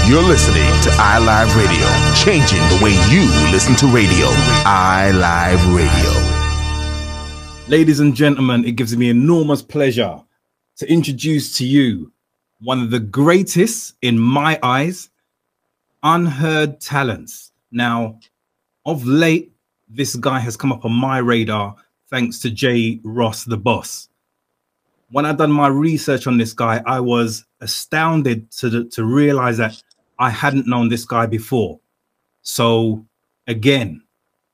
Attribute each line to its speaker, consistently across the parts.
Speaker 1: You're listening to iLive Radio, changing the way you listen to radio. iLive Radio.
Speaker 2: Ladies and gentlemen, it gives me enormous pleasure to introduce to you one of the greatest, in my eyes, unheard talents. Now, of late, this guy has come up on my radar thanks to J. Ross, the boss. When I done my research on this guy, I was astounded to realize that I hadn't known this guy before. So again,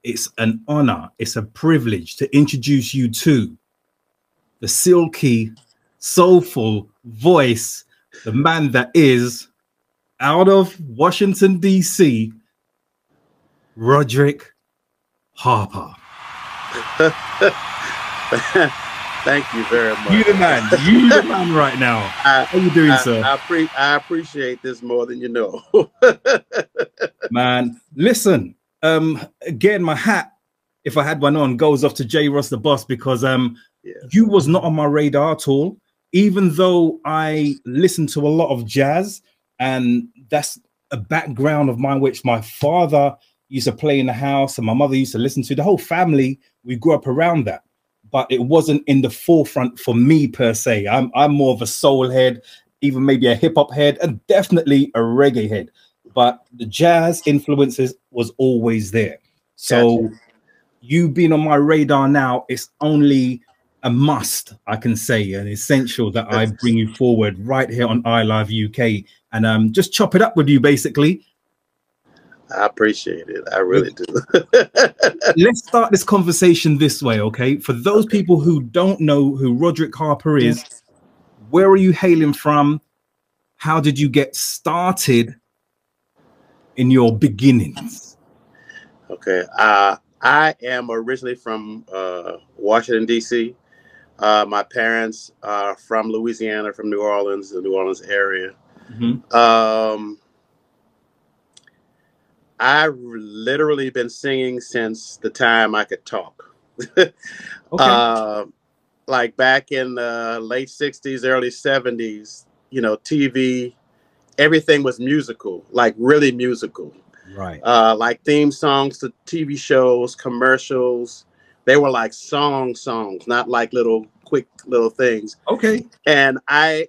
Speaker 2: it's an honor, it's a privilege to introduce you to the silky, soulful voice, the man that is out of Washington, D.C., Roderick Harper.
Speaker 3: Thank you very much.
Speaker 2: You the man right now. How you doing, sir?
Speaker 3: I appreciate this more than you know.
Speaker 2: Man, listen, again, my hat, if I had one on, goes off to J. Ross the boss, because you was not on my radar at all, even though I listened to a lot of jazz, and that's a background of mine which my father used to play in the house and my mother used to listen to. The whole family, we grew up around that. But it wasn't in the forefront for me per se. I'm more of a soul head, even maybe a hip hop head, and definitely a reggae head. But the jazz influences was always there. So
Speaker 3: Gotcha.
Speaker 2: You being on my radar now, it's only a must, I can say, an essential that I bring you forward right here on iLive UK and just chop it up with you, basically.
Speaker 3: I appreciate it. I really do.
Speaker 2: Let's start this conversation this way, okay? For those people who don't know who Roderick Harper is, where are you hailing from? How did you get started in your beginnings?
Speaker 3: Okay. I am originally from Washington, D.C. My parents are from Louisiana, from New Orleans, the New Orleans area.
Speaker 2: Mm-hmm.
Speaker 3: I've literally been singing since the time I could talk.
Speaker 2: Okay.
Speaker 3: Like back in the late 60s, early 70s, you know, TV, everything was musical, like really musical.
Speaker 2: Right.
Speaker 3: Like theme songs to TV shows, commercials. They were like songs, not like little quick little things.
Speaker 2: Okay.
Speaker 3: And I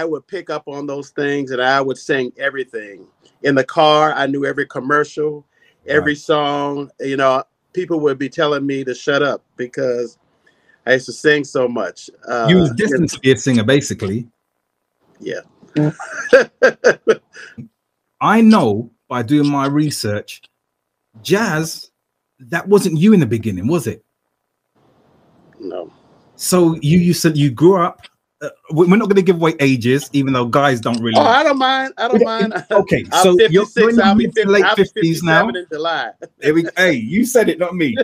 Speaker 3: would pick up on those things and I would sing everything. In the car, I knew every commercial, every song. You know, people would be telling me to shut up because I used to sing so much.
Speaker 2: You was destined to be a singer, basically.
Speaker 3: Yeah.
Speaker 2: I know by doing my research, jazz, that wasn't you in the beginning, was it?
Speaker 3: No.
Speaker 2: So you said you grew up. We're not going to give away ages, even though guys don't really.
Speaker 3: Oh, I don't mind. I don't mind.
Speaker 2: Okay,
Speaker 3: I'm
Speaker 2: so
Speaker 3: 56.
Speaker 2: you're in
Speaker 3: I'll be
Speaker 2: late
Speaker 3: I'll be
Speaker 2: 50s now.
Speaker 3: in July.
Speaker 2: Hey, you said it, not me.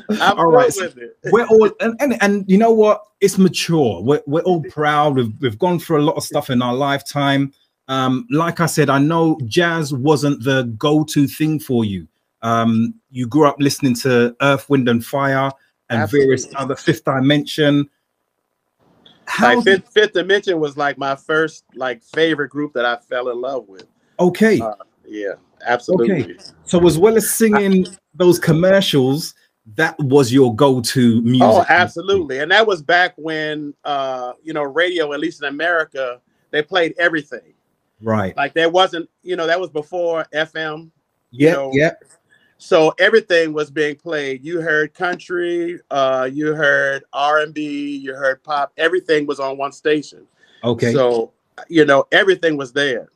Speaker 3: I'm
Speaker 2: all right,
Speaker 3: with it.
Speaker 2: We're all and you know what? It's mature. We're all proud. We've gone through a lot of stuff in our lifetime. Like I said, I know jazz wasn't the go-to thing for you. You grew up listening to Earth, Wind and Fire and
Speaker 3: Absolutely.
Speaker 2: Various other Fifth Dimension.
Speaker 3: Like Fifth Dimension was like my first like favorite group that I fell in love with.
Speaker 2: Okay.
Speaker 3: Yeah, absolutely.
Speaker 2: Okay. So as well as singing those commercials, that was your go-to music.
Speaker 3: Oh, absolutely. And that was back when you know, radio, at least in America, they played everything.
Speaker 2: Right.
Speaker 3: Like there wasn't, you know, that was before FM.
Speaker 2: Yeah,
Speaker 3: you know,
Speaker 2: yeah.
Speaker 3: So everything was being played. You heard country, you heard R&B, you heard pop. Everything was on one station.
Speaker 2: Okay.
Speaker 3: So, you know, everything was there,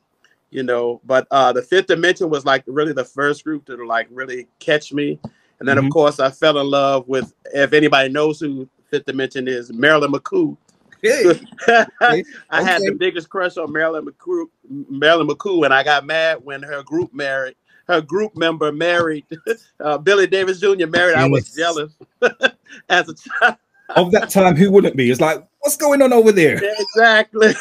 Speaker 3: you know. But the Fifth Dimension was like really the first group to like really catch me. And then, of course, I fell in love with, if anybody knows who Fifth Dimension is, Marilyn McCoo.
Speaker 2: Hey.
Speaker 3: I had the biggest crush on Marilyn McCoo, and I got mad when her group member married Billy Davis Jr. married. I was jealous as a child.
Speaker 2: Of that time, who wouldn't be? It's like, what's going on over there?
Speaker 3: Exactly.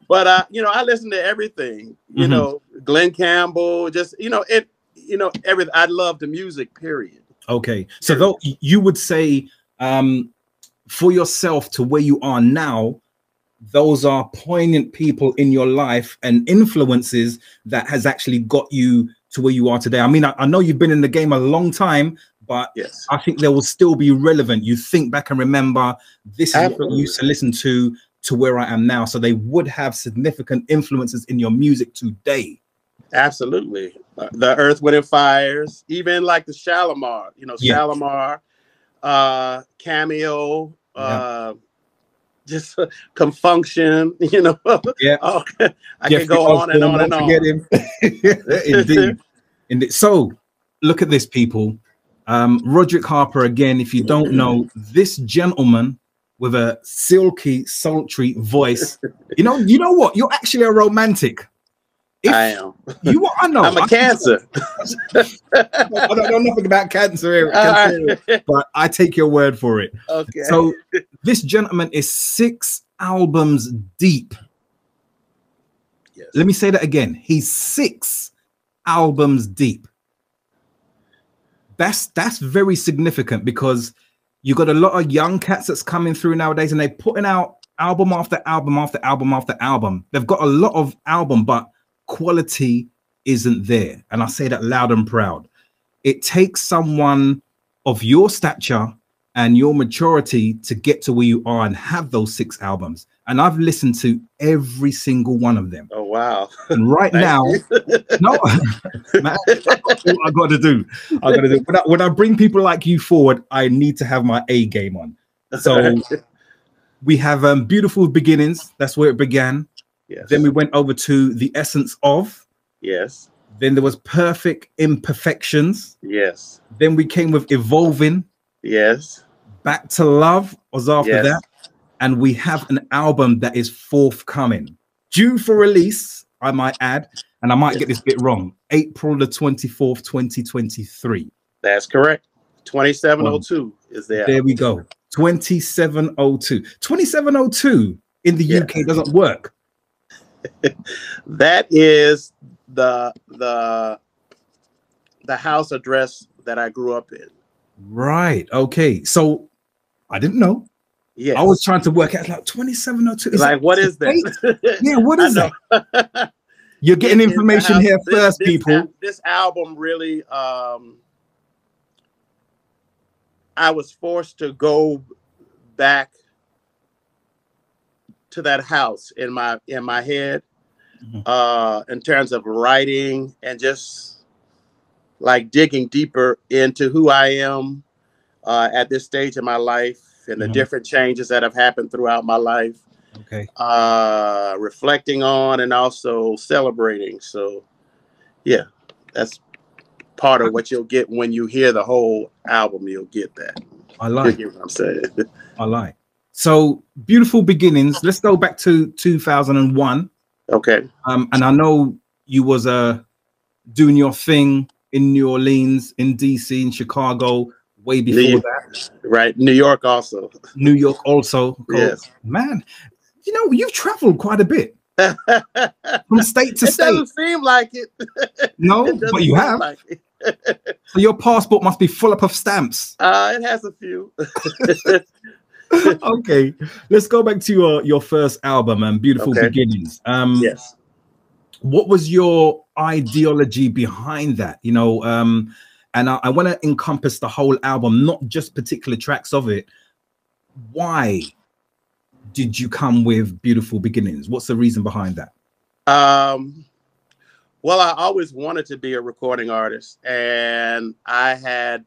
Speaker 3: But you know, I listened to everything. You know, Glenn Campbell, just everything. I love the music. Period.
Speaker 2: Okay, so though you would say, for yourself to where you are now, those are poignant people in your life and influences that has actually got you to where you are today. I mean, I know you've been in the game a long time, but
Speaker 3: Yes,
Speaker 2: I think they will still be relevant. You think back and remember, this is what I
Speaker 3: absolutely.
Speaker 2: used to listen to where I am now. So they would have significant influences in your music today.
Speaker 3: Absolutely. The Earth, Wind, and Fires, even like the Shalimar,
Speaker 2: Yeah.
Speaker 3: Shalimar, Cameo,
Speaker 2: Yeah.
Speaker 3: just Confunction,
Speaker 2: Yeah.
Speaker 3: Oh, I can
Speaker 2: Jeffrey
Speaker 3: go on and
Speaker 2: Osborne,
Speaker 3: on and
Speaker 2: don't forget
Speaker 3: on.
Speaker 2: him. Indeed. Indeed. So look at this, people. Roderick Harper, again, if you don't know, this gentleman with a silky, sultry voice. You know what? You're actually a romantic.
Speaker 3: I am.
Speaker 2: You are, I know.
Speaker 3: I'm a Cancer.
Speaker 2: I don't know nothing about cancer, but I take your word for it.
Speaker 3: Okay.
Speaker 2: So this gentleman is 6 albums deep.
Speaker 3: Yes.
Speaker 2: Let me say that again. He's 6 albums deep. That's very significant, because you got a lot of young cats that's coming through nowadays, and they're putting out album after album after album after album. They've got a lot of album, but quality isn't there. And I say that loud and proud. It takes someone of your stature and your maturity to get to where you are and have those 6 albums. And I've listened to every single one of them.
Speaker 3: Oh, wow.
Speaker 2: And right now, no, man, I got to do. When I bring people like you forward, I need to have my A game on. So we have Beautiful Beginnings. That's where it began.
Speaker 3: Yes.
Speaker 2: Then we went over to The Essence Of.
Speaker 3: Yes.
Speaker 2: Then there was Perfect Imperfections.
Speaker 3: Yes.
Speaker 2: Then we came with Evolving.
Speaker 3: Yes.
Speaker 2: Back to Love was after
Speaker 3: Yes.
Speaker 2: that. And we have an album that is forthcoming, due for release, I might add, and I might get this bit wrong, April the 24th, 2023.
Speaker 3: That's correct. 2702 is there.
Speaker 2: There we go. 2702. 2702 in the UK doesn't work.
Speaker 3: That is the house address that I grew up in.
Speaker 2: Right. Okay. So I didn't know.
Speaker 3: Yes.
Speaker 2: I was trying to work out like 2702. Is
Speaker 3: like, what is that?
Speaker 2: Yeah, what is that? You're getting information here first, people.
Speaker 3: This album really, I was forced to go back to that house in my head, in terms of writing and just like digging deeper into who I am at this stage in my life, and the different changes that have happened throughout my life.
Speaker 2: Okay.
Speaker 3: Reflecting on and also celebrating. So yeah, that's part of what you'll get when you hear the whole album. You'll get that.
Speaker 2: I like.
Speaker 3: You get what I'm saying.
Speaker 2: I like. So Beautiful Beginnings. Let's go back to 2001.
Speaker 3: Okay.
Speaker 2: And I know you was doing your thing in New Orleans, in DC, in Chicago, way before that.
Speaker 3: Right. New York also.
Speaker 2: New York also.
Speaker 3: Yes.
Speaker 2: Man, you've traveled quite a bit. From state to state.
Speaker 3: It doesn't seem like it.
Speaker 2: No, but you have.
Speaker 3: Like
Speaker 2: So your passport must be full up of stamps.
Speaker 3: It has a few.
Speaker 2: Okay, let's go back to your first album and Beautiful Beginnings.
Speaker 3: Yes.
Speaker 2: What was your ideology behind that? And I want to encompass the whole album, not just particular tracks of it. Why did you come with Beautiful Beginnings? What's the reason behind that?
Speaker 3: Well, I always wanted to be a recording artist, and I had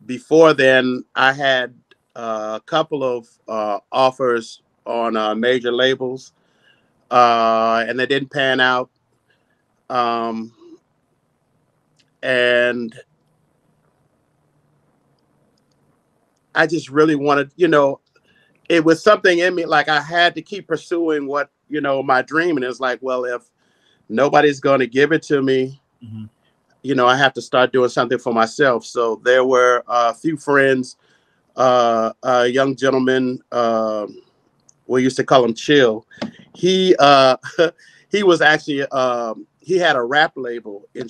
Speaker 3: before then I had a couple of offers on major labels, and they didn't pan out. And I just really wanted, it was something in me, like I had to keep pursuing what, my dream. And it was like, well, if nobody's going to give it to me, I have to start doing something for myself. So there were a few friends, a young gentleman, we used to call him Chill. He was actually, he had a rap label in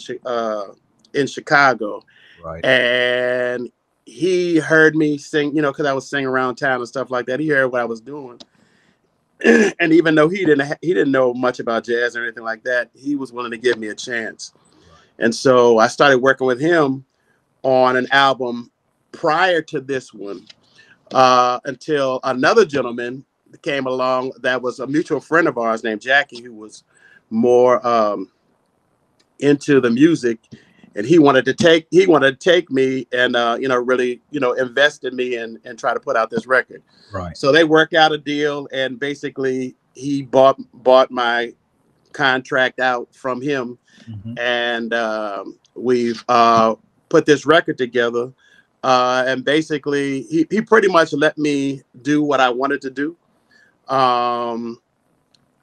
Speaker 3: Chicago.
Speaker 2: Right.
Speaker 3: And he heard me sing, you know, because I was singing around town and stuff like that. He heard what I was doing, and even though he didn't know much about jazz or anything like that, he was willing to give me a chance. And so I started working with him on an album prior to this one, until another gentleman came along that was a mutual friend of ours named Jackie, who was more into the music, and he wanted to take me and you know, really, you know, invest in me and try to put out this record.
Speaker 2: Right.
Speaker 3: So they worked out a deal, and basically he bought my contract out from him, and we've put this record together. And basically he pretty much let me do what I wanted to do.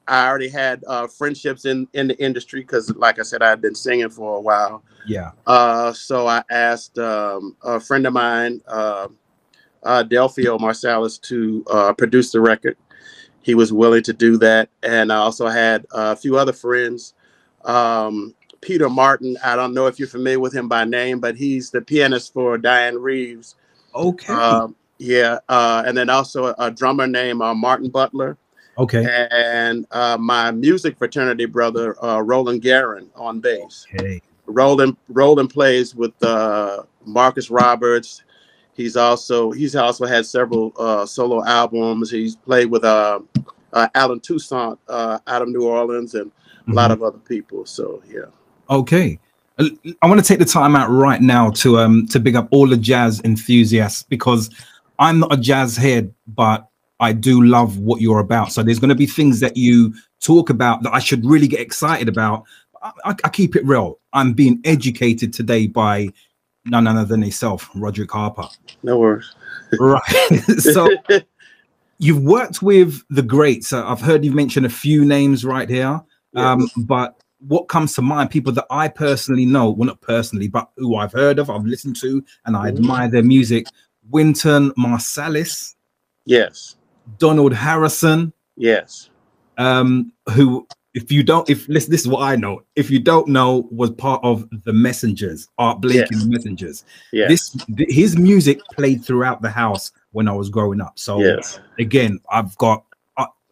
Speaker 3: I already had friendships in the industry because, like I said, I had been singing for a while.
Speaker 2: Yeah.
Speaker 3: So I asked a friend of mine, Delphio Marsalis, to produce the record. He was willing to do that. And I also had a few other friends. Peter Martin, I don't know if you're familiar with him by name, but he's the pianist for Diane Reeves.
Speaker 2: Okay.
Speaker 3: Yeah. And then also a drummer named Martin Butler.
Speaker 2: Okay.
Speaker 3: And my music fraternity brother, Roland Guerin, on bass.
Speaker 2: Okay.
Speaker 3: Roland plays with Marcus Roberts. He's also had several solo albums. He's played with Alan Toussaint out of New Orleans, and a lot of other people. So yeah.
Speaker 2: Okay. I want to take the time out right now to big up all the jazz enthusiasts, because I'm not a jazz head, but I do love what you're about. So there's going to be things that you talk about that I should really get excited about. I keep it real. I'm being educated today by none other than yourself, Roderick Harper.
Speaker 3: No worries.
Speaker 2: Right. So you've worked with the greats. I've heard you mention a few names right here. Yes. But what comes to mind, people that I personally know, well, not personally, but who I've heard of, I've listened to, and I admire their music. Wynton Marsalis.
Speaker 3: Yes.
Speaker 2: Donald Harrison.
Speaker 3: Yes.
Speaker 2: Who, listen, this is what I know. If you don't know, was part of the Messengers, Art Blakey and the Messengers.
Speaker 3: Yes.
Speaker 2: His music played throughout the house when I was growing up. So again, I've got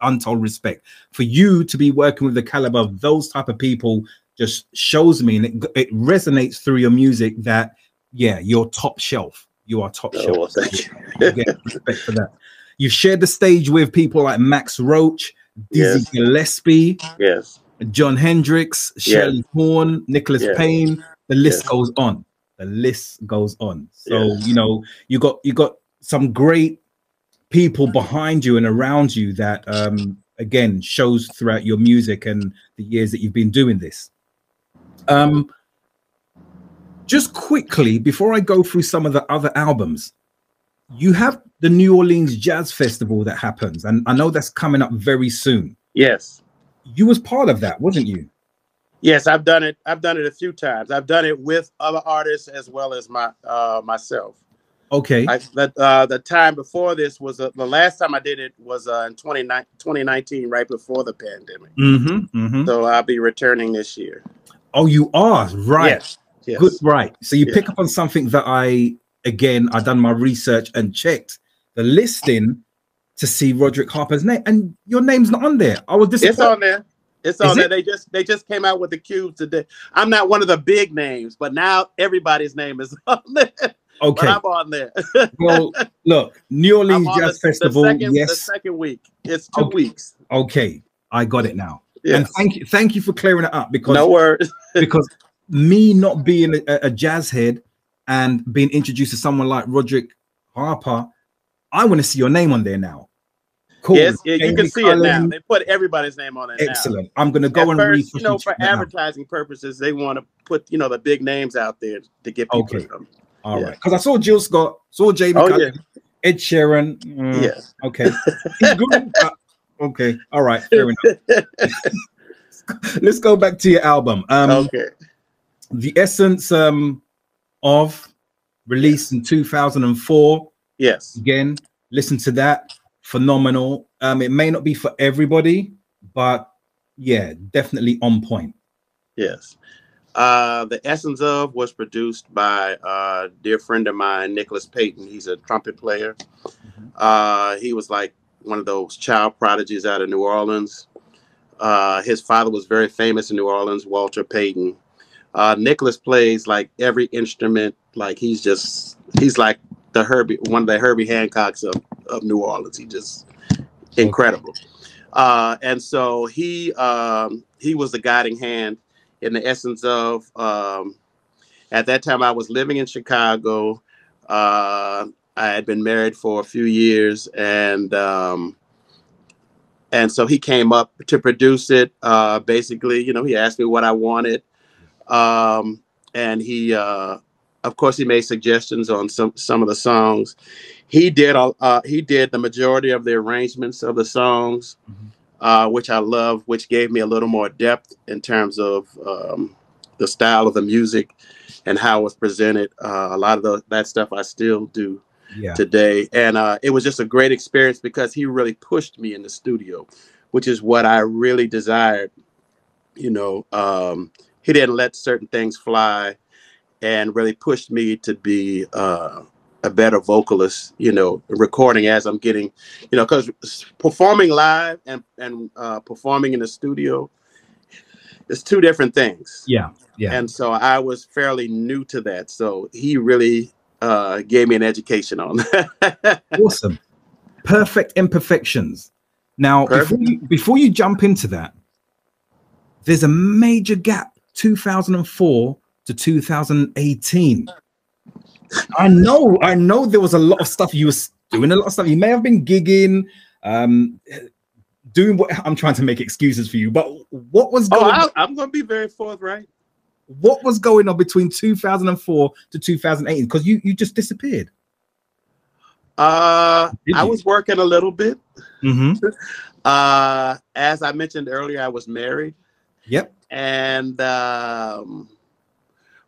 Speaker 2: untold respect for you to be working with the caliber of those type of people. Just shows me, and it resonates through your music that you're top shelf. You are top shelf.
Speaker 3: Well, thank
Speaker 2: you. Again, respect for that. You've shared the stage with people like Max Roach, Dizzy Gillespie, John Hendricks, Shirley Horn, Nicholas Payne. The list goes on. The list goes on. So you know, you got some great people behind you and around you that again shows throughout your music and the years that you've been doing this. Just quickly before I go through some of the other albums, you have the New Orleans Jazz Festival that happens, and I know that's coming up very soon.
Speaker 3: Yes.
Speaker 2: You was part of that, wasn't you?
Speaker 3: Yes, I've done it. I've done it a few times. I've done it with other artists as well as myself.
Speaker 2: Okay.
Speaker 3: The time before this was the last time I did it was in 2019, right before the pandemic. So I'll be returning this year. Oh,
Speaker 2: you are? Right.
Speaker 3: Yes.
Speaker 2: Good. Right. So you pick up on something that I done my research and checked the listing to see Roderick Harper's name, and your name's not on there. I was disappointed.
Speaker 3: It's on there. It's on there. They just came out with the cube today. I'm not one of the big names, but now everybody's name is on there.
Speaker 2: Okay,
Speaker 3: but I'm on there.
Speaker 2: Well, look, New Orleans Jazz Festival.
Speaker 3: The second week. It's 2 weeks.
Speaker 2: Okay, I got it now. Yes. And thank you for clearing it up, because
Speaker 3: no worries.
Speaker 2: Because me not being a jazz head and being introduced to someone like Roderick Harper, I want to see your name on there now. Cool.
Speaker 3: Yes, you can see it now. They put everybody's name on it.
Speaker 2: Excellent. Now. I'm going to go and read.
Speaker 3: You know, for advertising purposes, they want to put the big names out there to get people.
Speaker 2: Okay. All right. Because I saw Jill Scott, saw Jamie Cullum, Ed Sheeran. Okay. He's good. Okay. All right. Fair enough. Let's go back to your album.
Speaker 3: Okay.
Speaker 2: The Essence of, released in 2004.
Speaker 3: Yes.
Speaker 2: Again, listen to that. Phenomenal. It may not be for everybody, but definitely on point.
Speaker 3: Yes. The Essence of was produced by a dear friend of mine, Nicholas Payton. He's a trumpet player. He was like one of those child prodigies out of New Orleans. His father was very famous in New Orleans, Walter Payton. Nicholas plays like every instrument. Like he's like one of the Herbie Hancocks of New Orleans. He just incredible. And so he was the guiding hand in the Essence of. At that time, I was living in Chicago. I had been married for a few years, and so he came up to produce it. Basically, he asked me what I wanted, and he, of course, he made suggestions on some of the songs. He did the majority of the arrangements of the songs, which I love, which gave me a little more depth in terms of the style of the music and how it was presented. A lot of that stuff I still do today. And it was just a great experience because he really pushed me in the studio, which is what I really desired. He didn't let certain things fly and really pushed me to be a better vocalist, recording as I'm getting, because performing live and performing in the studio is two different things. Yeah. And so I was fairly new to that. So he really gave me an education on that.
Speaker 2: Awesome. Perfect imperfections. Now, before you jump into that, there's a major gap, 2004 to 2018. I know there was a lot of stuff you were doing, a lot of stuff. You may have been gigging, doing what I'm trying to make excuses for you, but what was going on?
Speaker 3: I'm going to be very forthright.
Speaker 2: What was going on between 2004 to 2018? Because you just disappeared.
Speaker 3: I was working a little bit. As I mentioned earlier, I was married.
Speaker 2: Yep.
Speaker 3: And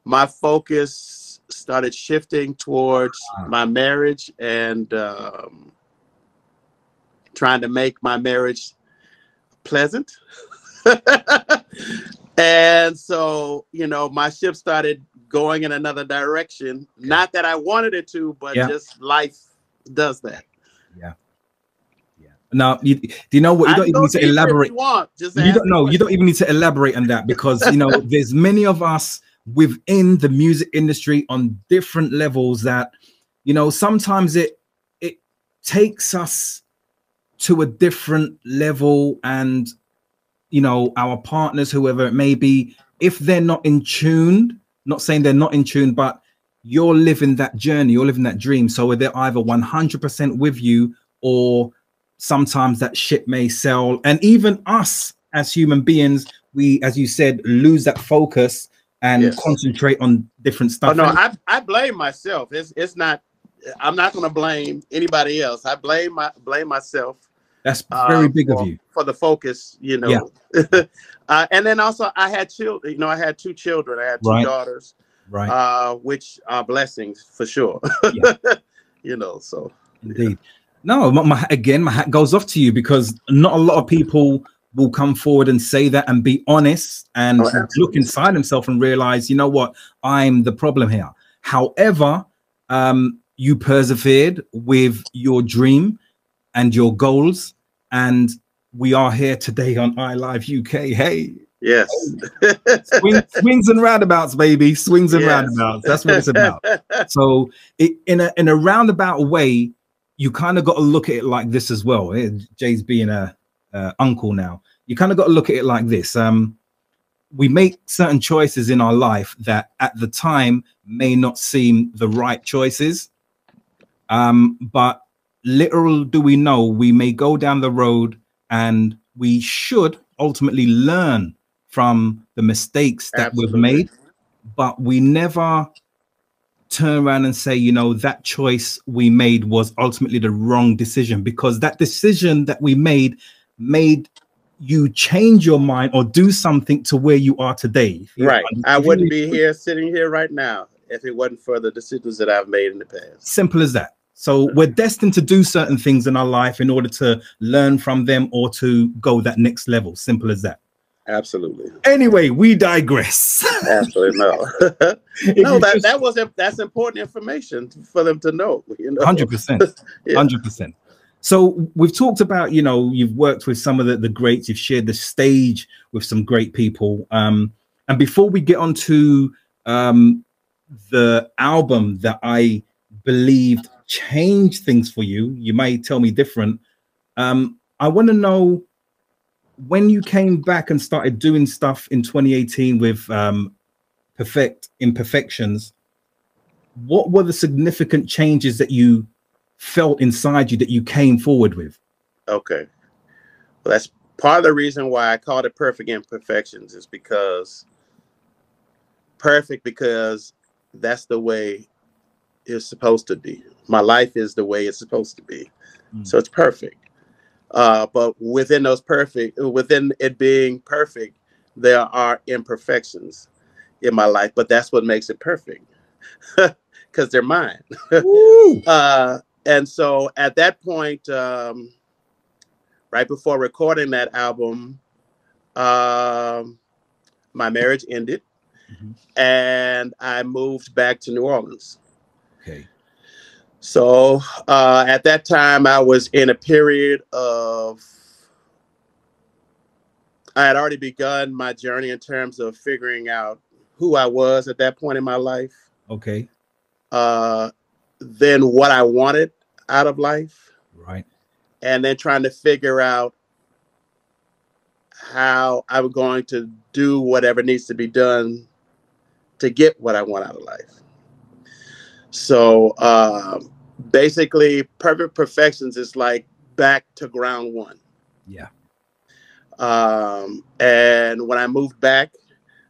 Speaker 3: my focus started shifting towards my marriage and trying to make my marriage pleasant. And so, my ship started going in another direction. Not that I wanted it to, but just life does that. Yeah.
Speaker 2: Now, do you know what? You don't even need to elaborate. You don't even need to elaborate on that because, there's many of us within the music industry on different levels that, sometimes it takes us to a different level, and, our partners, whoever it may be, if they're not in tune, not saying they're not in tune, but you're living that journey, you're living that dream. So they're either 100% with you, or sometimes that ship may sell. And even us as human beings, we, as you said, lose that focus and concentrate on different stuff.
Speaker 3: Oh, no, I blame myself. It's not, I'm not going to blame anybody else. I blame myself.
Speaker 2: That's very big of you.
Speaker 3: For the focus, and then also I had children, I had two children. I had two daughters, which are blessings for sure. So.
Speaker 2: Indeed. No, my hat goes off to you, because not a lot of people will come forward and say that and be honest and look inside themselves and realize, you know what, I'm the problem here. However, you persevered with your dream and your goals, and we are here today on iLive UK. Hey,
Speaker 3: yes,
Speaker 2: swings and roundabouts, baby, swings and roundabouts. That's what it's about. So, in a roundabout way, you kind of got to look at it like this as well. Jay's being a uncle now. You kind of got to look at it like this. We make certain choices in our life that at the time may not seem the right choices. But little do we know, we may go down the road and we should ultimately learn from the mistakes that we've made, but we never turn around and say, that choice we made was ultimately the wrong decision, because that decision that we made you change your mind or do something to where you are today.
Speaker 3: Right. I wouldn't be sitting here right now if it wasn't for the decisions that I've made in the past.
Speaker 2: Simple as that. So we're destined to do certain things in our life in order to learn from them or to go that next level. Simple as that.
Speaker 3: Absolutely.
Speaker 2: Anyway, we digress.
Speaker 3: Absolutely no. No, that's important information for them to know.
Speaker 2: 100%.
Speaker 3: Yeah.
Speaker 2: 100%. So we've talked about, you've worked with some of the greats, you've shared the stage with some great people. And before we get on to the album that I believed changed things for you, you may tell me different. I want to know, when you came back and started doing stuff in 2018 with Perfect Imperfections, what were the significant changes that you felt inside you that you came forward with?
Speaker 3: Okay. Well, that's part of the reason why I called it Perfect Imperfections, is because that's the way it's supposed to be. My life is the way it's supposed to be. So it's perfect. But within it being perfect, there are imperfections in my life, but that's what makes it perfect, because they're mine. And so at that point, right before recording that album, my marriage ended, and I moved back to New Orleans.
Speaker 2: Okay.
Speaker 3: So at that time, I was in a period of, I had already begun my journey in terms of figuring out who I was at that point in my life.
Speaker 2: Okay.
Speaker 3: Then what I wanted out of life.
Speaker 2: Right.
Speaker 3: And then trying to figure out how I'm going to do whatever needs to be done to get what I want out of life. So basically, Perfect Perfections is like back to ground one.
Speaker 2: Yeah.
Speaker 3: And when I moved back,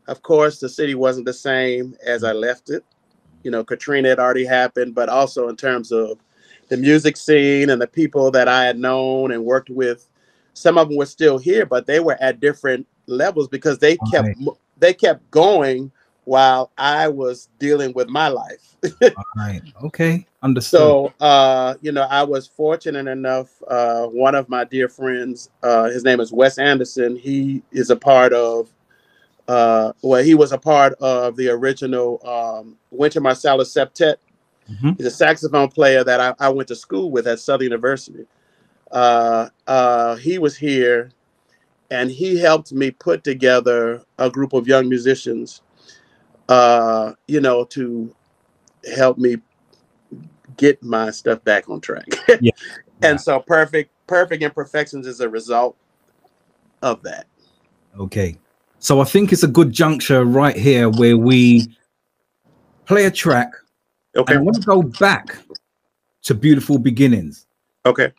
Speaker 3: of course, the city wasn't the same as I left it. Katrina had already happened, but also in terms of the music scene and the people that I had known and worked with, some of them were still here, but they were at different levels because they kept going while I was dealing with my life.
Speaker 2: Right. Okay. Understood.
Speaker 3: So, I was fortunate enough. One of my dear friends, his name is Wes Anderson. He is a part of, he was a part of the original Winter Marsalis Septet. He's a saxophone player that I went to school with at Southern University. He was here, and he helped me put together a group of young musicians, to help me get my stuff back on track.
Speaker 2: Yeah.
Speaker 3: And so Perfect Imperfections is a result of that.
Speaker 2: Okay. So I think it's a good juncture right here where we play a track.
Speaker 3: Okay.
Speaker 2: And I want to go back to Beautiful Beginnings.
Speaker 3: Okay.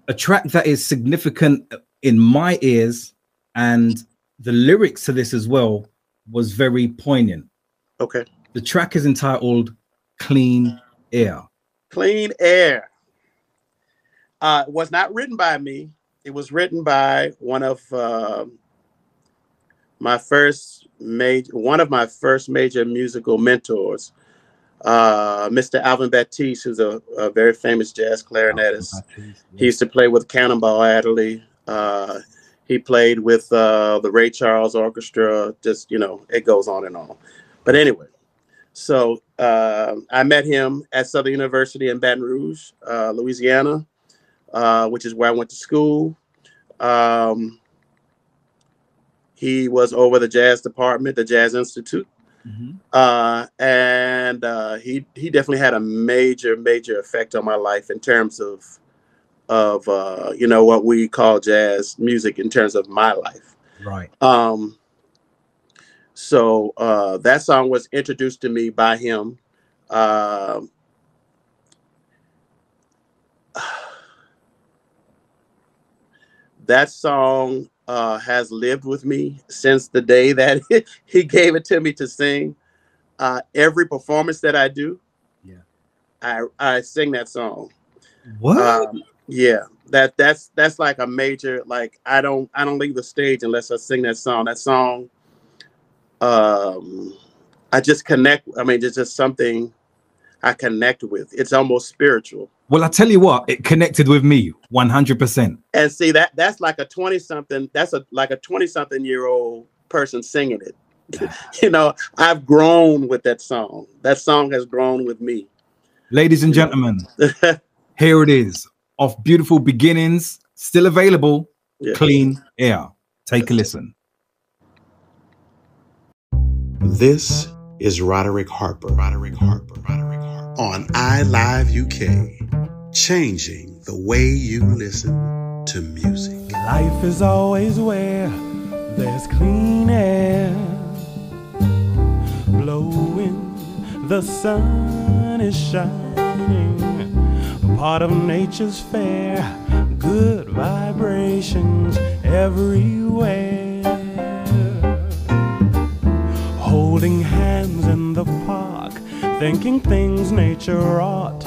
Speaker 2: A track that is significant in my ears, and the lyrics to this as well was very poignant.
Speaker 3: Okay.
Speaker 2: The track is entitled Clean Air.
Speaker 3: Clean Air. It was not written by me. It was written by one of my first major musical mentors, Mr. Alvin Baptiste, who's a very famous jazz clarinetist. He used to play with Cannonball Adderley. He played with the Ray Charles Orchestra. Just, it goes on and on. But anyway, so I met him at Southern University in Baton Rouge, Louisiana, which is where I went to school. He was over the jazz department, the Jazz Institute. And he definitely had a major effect on my life in terms of what we call jazz music in terms of my life.
Speaker 2: Right.
Speaker 3: So that song was introduced to me by him. That song has lived with me since the day that he gave it to me to sing. Every performance that I do, I sing that song.
Speaker 2: What?
Speaker 3: Yeah, that's like a major, like I don't leave the stage unless I sing that song. That song, I just connect. I mean, it's just something. I connect with. It's almost spiritual.
Speaker 2: Well, I tell you what, it connected with me 100%.
Speaker 3: And see, that's like a 20-something, like a 20-something-year-old person singing it. You know, I've grown with that song. That song has grown with me.
Speaker 2: Ladies and gentlemen, here it is. Of Beautiful Beginnings, still available, yeah. Clean Air. Take a listen.
Speaker 4: This is Roderick Harper. On iLive UK, changing the way you listen to music.
Speaker 5: Life is always where there's clean air blowing, the sun is shining, part of nature's fair, good vibrations everywhere. Holding hands in the park, thinking things nature wrought,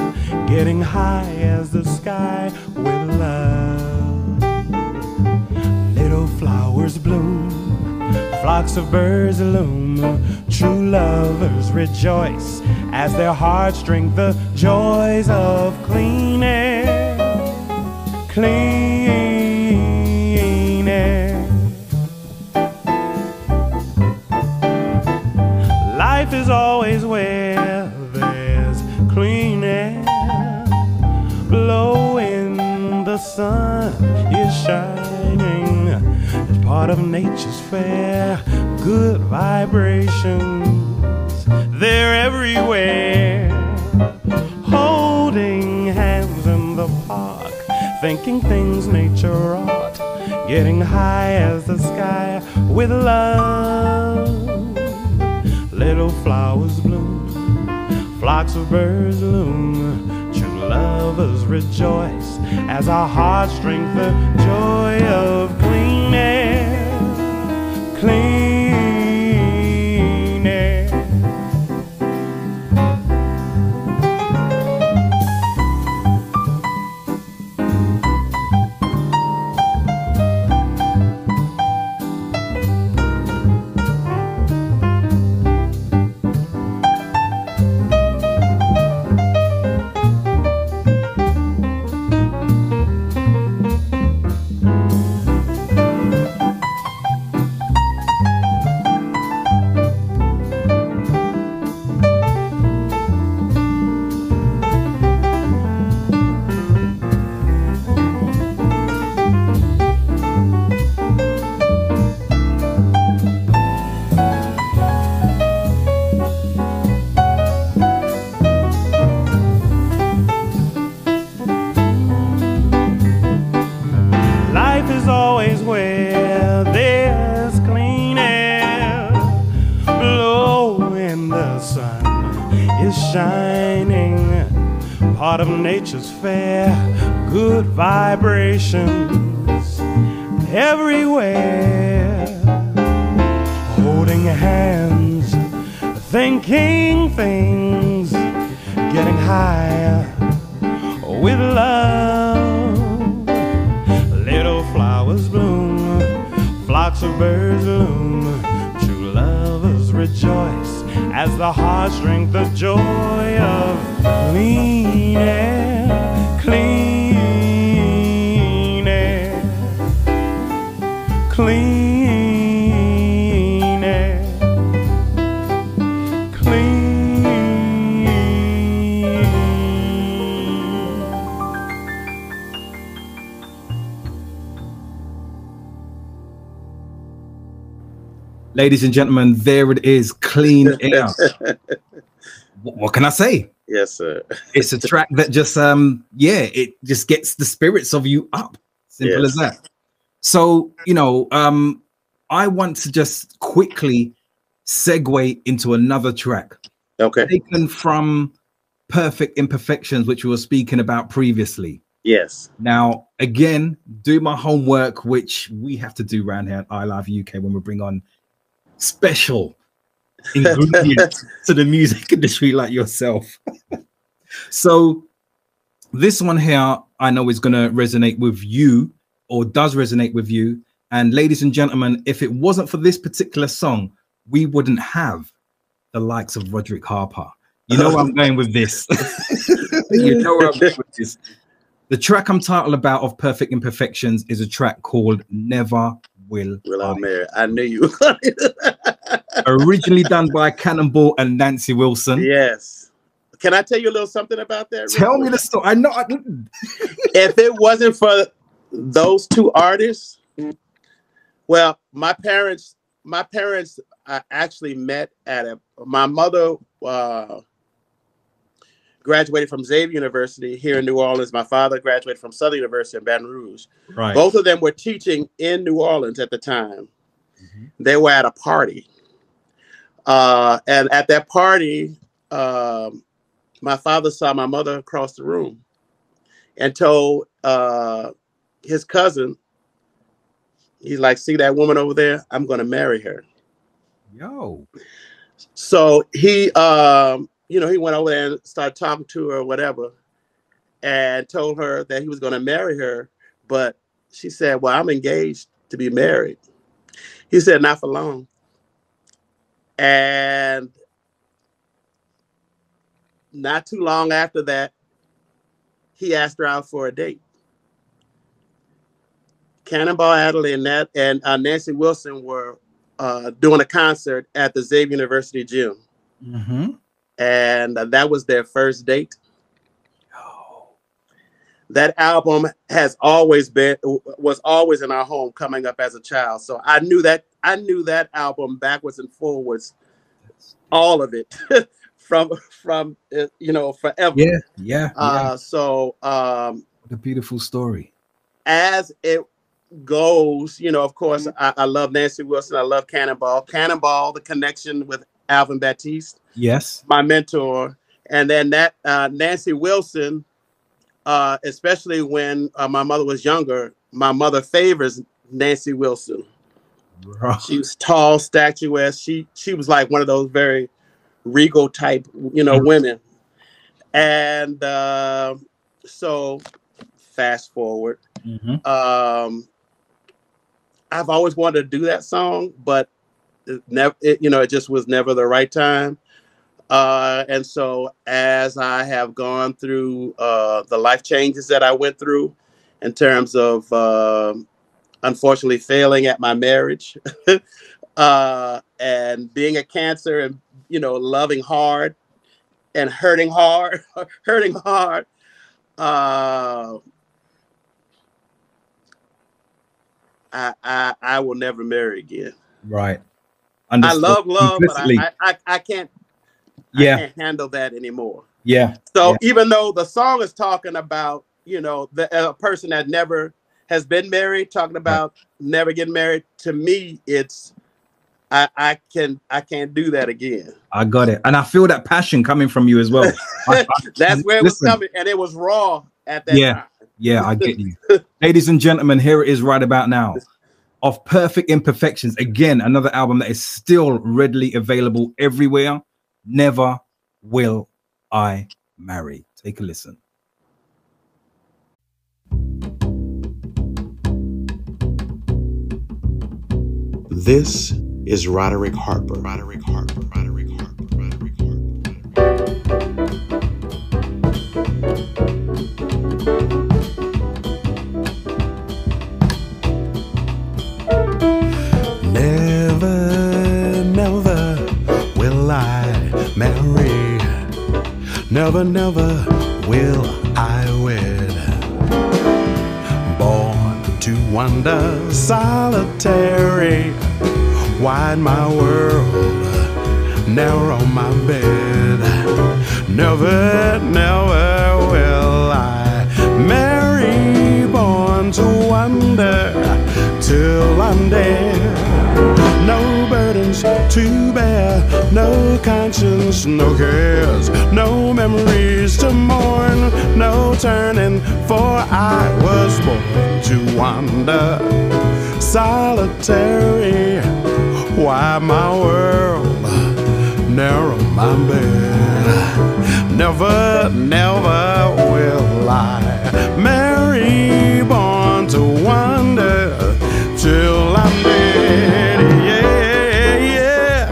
Speaker 5: getting high as the sky with love. Little flowers bloom, flocks of birds loom, true lovers rejoice as their hearts drink the joys of clean air, clean air. Life is always where there's clean air blowing, the sun is shining, it's part of nature's fair, good vibrations, they're everywhere. Holding hands in the park, thinking things nature wrought, getting high as the sky with love. Little flowers bloom, flocks of birds loom, true lovers rejoice as our hearts drink the joy of clean air, clean air. Part of nature's fair, good vibrations everywhere. Holding hands, thinking things, getting higher with love. Little flowers bloom, flocks of birds loom, true lovers rejoice as the hearts drink the joy of clean air, clean air, clean air, clean.
Speaker 2: Ladies and gentlemen, there it is, Clean Air. What can I say?
Speaker 3: Yes, sir.
Speaker 2: It's a track that just it just gets the spirits of you up. Simple as that. So, you know, I want to just quickly segue into another track.
Speaker 3: Okay.
Speaker 2: Taken from Perfect Imperfections, which we were speaking about previously.
Speaker 3: Yes.
Speaker 2: Now, again, do my homework, which we have to do around here at iLive UK when we bring on special ingredients to the music industry like yourself. So this one here I know is going to resonate with you, or does resonate with you. And ladies and gentlemen, if it wasn't for this particular song, we wouldn't have the likes of Roderick Harper, You know where I'm going with this. You know where I'm going with this. The track I'm titled about of Perfect Imperfections is a track called Never Will I
Speaker 3: Marry. I knew you.
Speaker 2: Originally done by Cannonball and Nancy Wilson.
Speaker 3: Yes. Can I tell you a little something about that?
Speaker 2: Tell me the story. I know.
Speaker 3: If it wasn't for those two artists, well, my parents actually met at my mother graduated from Xavier University here in New Orleans. My father graduated from Southern University in Baton Rouge.
Speaker 2: Right.
Speaker 3: Both of them were teaching in New Orleans at the time. Mm-hmm. They were at a party. And at that party, my father saw my mother across the room and told his cousin, he's like, see that woman over there? I'm going to marry her.
Speaker 2: Yo.
Speaker 3: So he, he went over there and started talking to her or whatever and told her that he was going to marry her. But she said, well, I'm engaged to be married. He said, not for long. And not too long after that, he asked her out for a date. Cannonball Adderley and Nancy Wilson were doing a concert at the Xavier University gym. Mm-hmm. And that was their first date. Oh. That album was always in our home coming up as a child. So I knew that album backwards and forwards, all of it from forever.
Speaker 2: Yeah.
Speaker 3: So
Speaker 2: what a beautiful story.
Speaker 3: As it goes, of course, I love Nancy Wilson. I love Cannonball, the connection with Alvin Baptiste.
Speaker 2: Yes.
Speaker 3: My mentor. And then that Nancy Wilson, especially when my mother was younger, my mother favors Nancy Wilson. Right. She was tall, statuesque. She was like one of those very regal type, women. And so fast forward. Mm-hmm. I've always wanted to do that song, but it just was never the right time. And so as I have gone through the life changes that I went through in terms of unfortunately failing at my marriage and being a Cancer and, loving hard and hurting hard, I will never marry again.
Speaker 2: Right.
Speaker 3: Understood. I love love, but I can't. Yeah. I can't handle that anymore.
Speaker 2: Yeah.
Speaker 3: So even though the song is talking about, the person that never has been married, talking about never getting married, to me, it's I can't do that again.
Speaker 2: I got it, and I feel that passion coming from you as well.
Speaker 3: That's where it was coming, and it was raw at that time.
Speaker 2: Yeah, I get you. Ladies and gentlemen, here it is right about now. Of Perfect Imperfections. Again, another album that is still readily available everywhere. Never Will I Marry. Take a listen.
Speaker 4: This is Roderick Harper. Roderick Harper. Roderick Harper. Roderick
Speaker 5: marry. Never, never will I wed. Born to wander solitary, wide my world, narrow my bed. Never, never will I marry. Born to wander till I'm dead. No burdens to bear, no conscience, no cares, no memories to mourn, no turning, for I was born to wander solitary. Why my world, narrow my bed. Never, never will I marry. Born to wander till I'm dead. Yeah, yeah.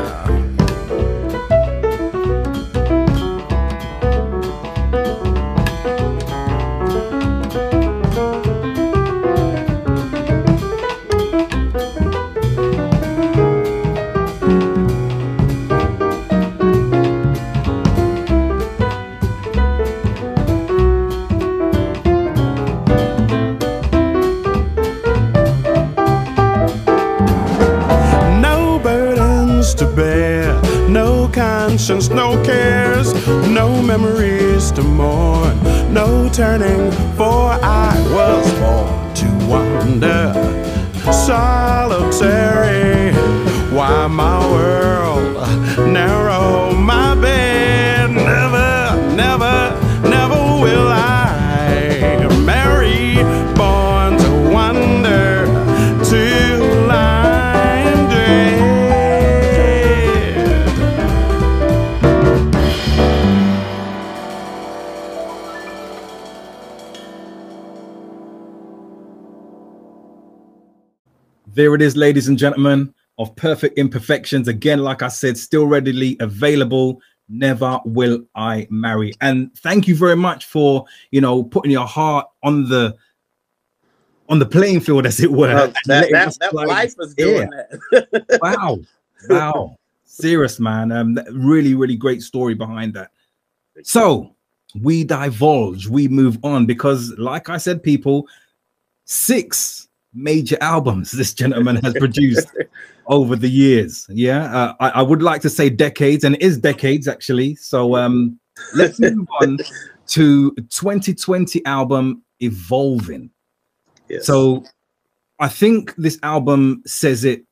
Speaker 5: no memories to mourn, no turning, for I was born to wander, solitary. Why my world narrow, my bed, never, never, never will I marry, born to wander, till I'm dead.
Speaker 2: There it is, ladies and gentlemen, of Perfect Imperfections. Again, like I said, still readily available. Never Will I Marry. And thank you very much for, you know, putting your heart on the playing field, as it were.
Speaker 3: That life is doing that.
Speaker 2: Wow. Wow. Serious, man. Really, really great story behind that. So we divulge, we move on, because like I said, people, 6 major albums this gentleman has produced over the years. I would like to say decades, and it is decades actually. So let's move on to 2020 album Evolving.
Speaker 3: Yes.
Speaker 2: So I think this album says it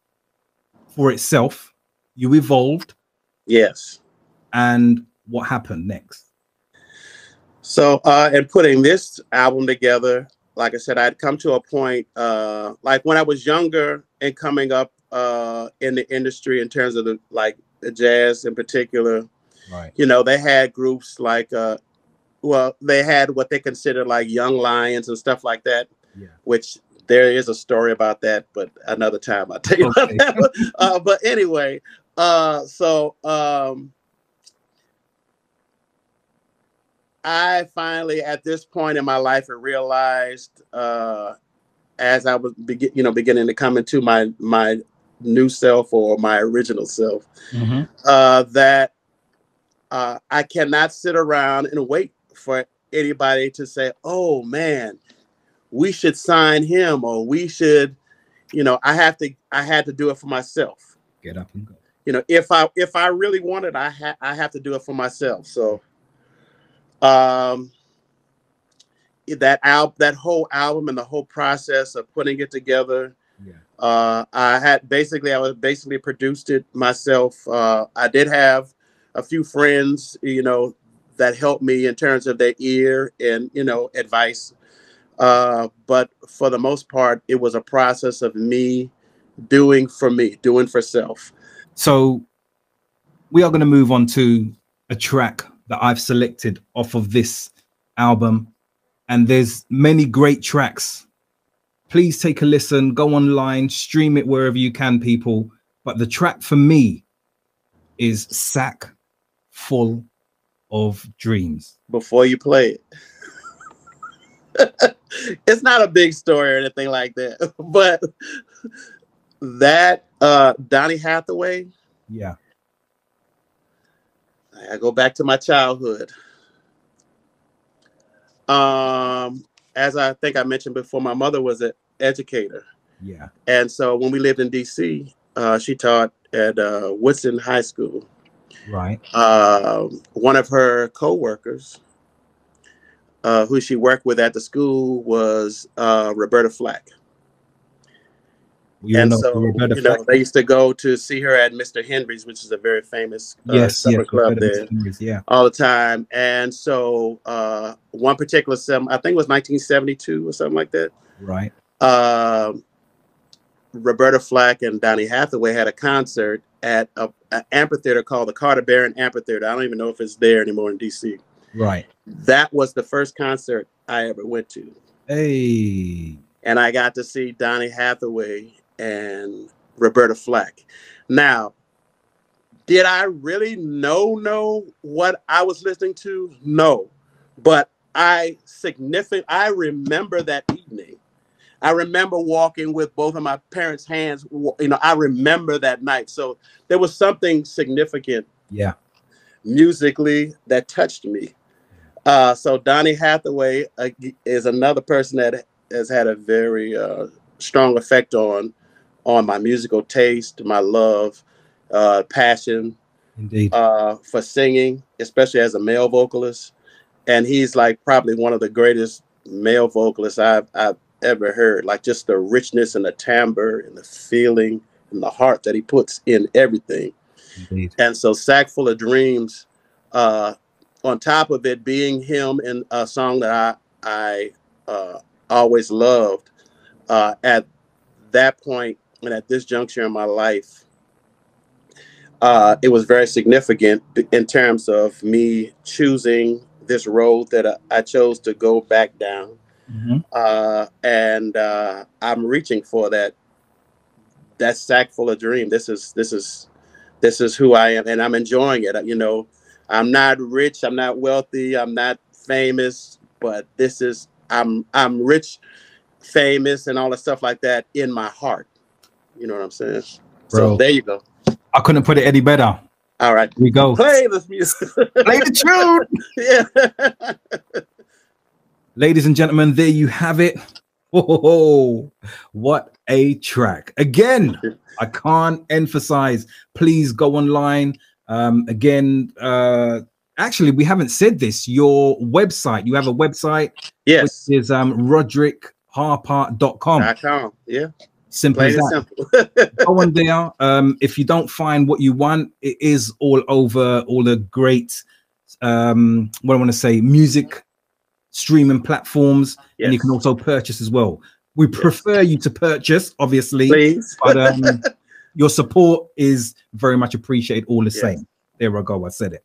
Speaker 2: for itself. You evolved.
Speaker 3: Yes.
Speaker 2: And what happened next?
Speaker 3: So in putting this album together, like I said, I'd come to a point, like when I was younger and coming up in the industry in terms of the jazz in particular.
Speaker 2: Right.
Speaker 3: You know, they had groups like, they had what they considered like Young Lions and stuff like that.
Speaker 2: Yeah. Which
Speaker 3: there is a story about that, but another time I'll tell you about that. But anyway, I finally, at this point in my life, I realized, as I was beginning to come into my new self, or my original self, that I cannot sit around and wait for anybody to say, "Oh man, we should sign him," or "We should," I had to do it for myself.
Speaker 2: Get up and go.
Speaker 3: If I really want it, I have to do it for myself. So. That whole album and the whole process of putting it together, I basically produced it myself. I did have a few friends, that helped me in terms of their ear and advice. But for the most part, it was a process of me, doing for self.
Speaker 2: So we are going to move on to a track that I've selected off of this album, and there's many great tracks. Please take a listen, go online, stream it wherever you can, people. But the track for me is Sack Full of Dreams.
Speaker 3: Before you play it, it's not a big story or anything like that, but that Donny Hathaway, I go back to my childhood. As I think I mentioned before, my mother was an educator.
Speaker 2: Yeah.
Speaker 3: And so when we lived in D.C., she taught at Woodson High School.
Speaker 2: Right.
Speaker 3: One of her co-workers, who she worked with at the school, was Roberta Flack. They used to go to see her at Mr. Henry's, which is a very famous supper club there, all the time. And so one particular I think it was 1972 or something like that.
Speaker 2: Right.
Speaker 3: Roberta Flack and Donny Hathaway had a concert at an amphitheater called the Carter Barron Amphitheater. I don't even know if it's there anymore in D.C.
Speaker 2: Right.
Speaker 3: That was the first concert I ever went to.
Speaker 2: Hey.
Speaker 3: And I got to see Donny Hathaway and Roberta Flack. Now, did I really know what I was listening to? No, but I remember that evening. I remember walking with both of my parents' hands. I remember that night. So there was something significant, musically, that touched me. So Donny Hathaway is another person that has had a very strong effect on my musical taste, my love, passion,
Speaker 2: Indeed.
Speaker 3: For singing, especially as a male vocalist. And he's like probably one of the greatest male vocalists I've ever heard. Like just the richness and the timbre and the feeling and the heart that he puts in everything.
Speaker 2: Indeed.
Speaker 3: And so Sack Full of Dreams, on top of it being him in a song that I always loved, at that point and at this juncture in my life, it was very significant in terms of me choosing this road that I chose to go back down. And I'm reaching for that Sack Full of Dream. This is who I am, and I'm enjoying it. You know, I'm not rich, I'm not wealthy, I'm not famous, but I'm rich, famous, and all the stuff like that in my heart. You know what I'm saying?
Speaker 2: Bro,
Speaker 3: so there you go.
Speaker 2: I couldn't put it any better.
Speaker 3: All right,
Speaker 2: here we go.
Speaker 3: Play this music.
Speaker 2: Play the tune.
Speaker 3: Yeah.
Speaker 2: Ladies and gentlemen, there you have it. Oh, what a track. Again, I can't emphasize. Please go online. Actually, we haven't said this. Your website, you have a website.
Speaker 3: Yes.
Speaker 2: Which is roderickharper.com.
Speaker 3: Yeah.
Speaker 2: Simple as that. Simple. Go on there. If you don't find what you want, it is all over all the great, what I want to say, music streaming platforms. Yes. And you can also purchase as well. We prefer you to purchase, obviously.
Speaker 3: Please.
Speaker 2: But your support is very much appreciated all the same. There I go. I said it.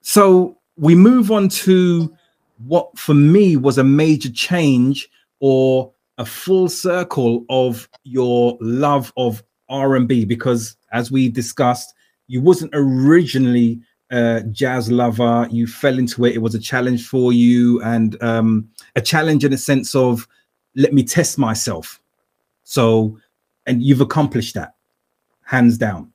Speaker 2: So we move on to what for me was a major change or a full circle of your love of R&B, because as we discussed, you wasn't originally a jazz lover. You fell into it. It was a challenge for you, and a challenge in a sense of, let me test myself. So, and you've accomplished that, hands down.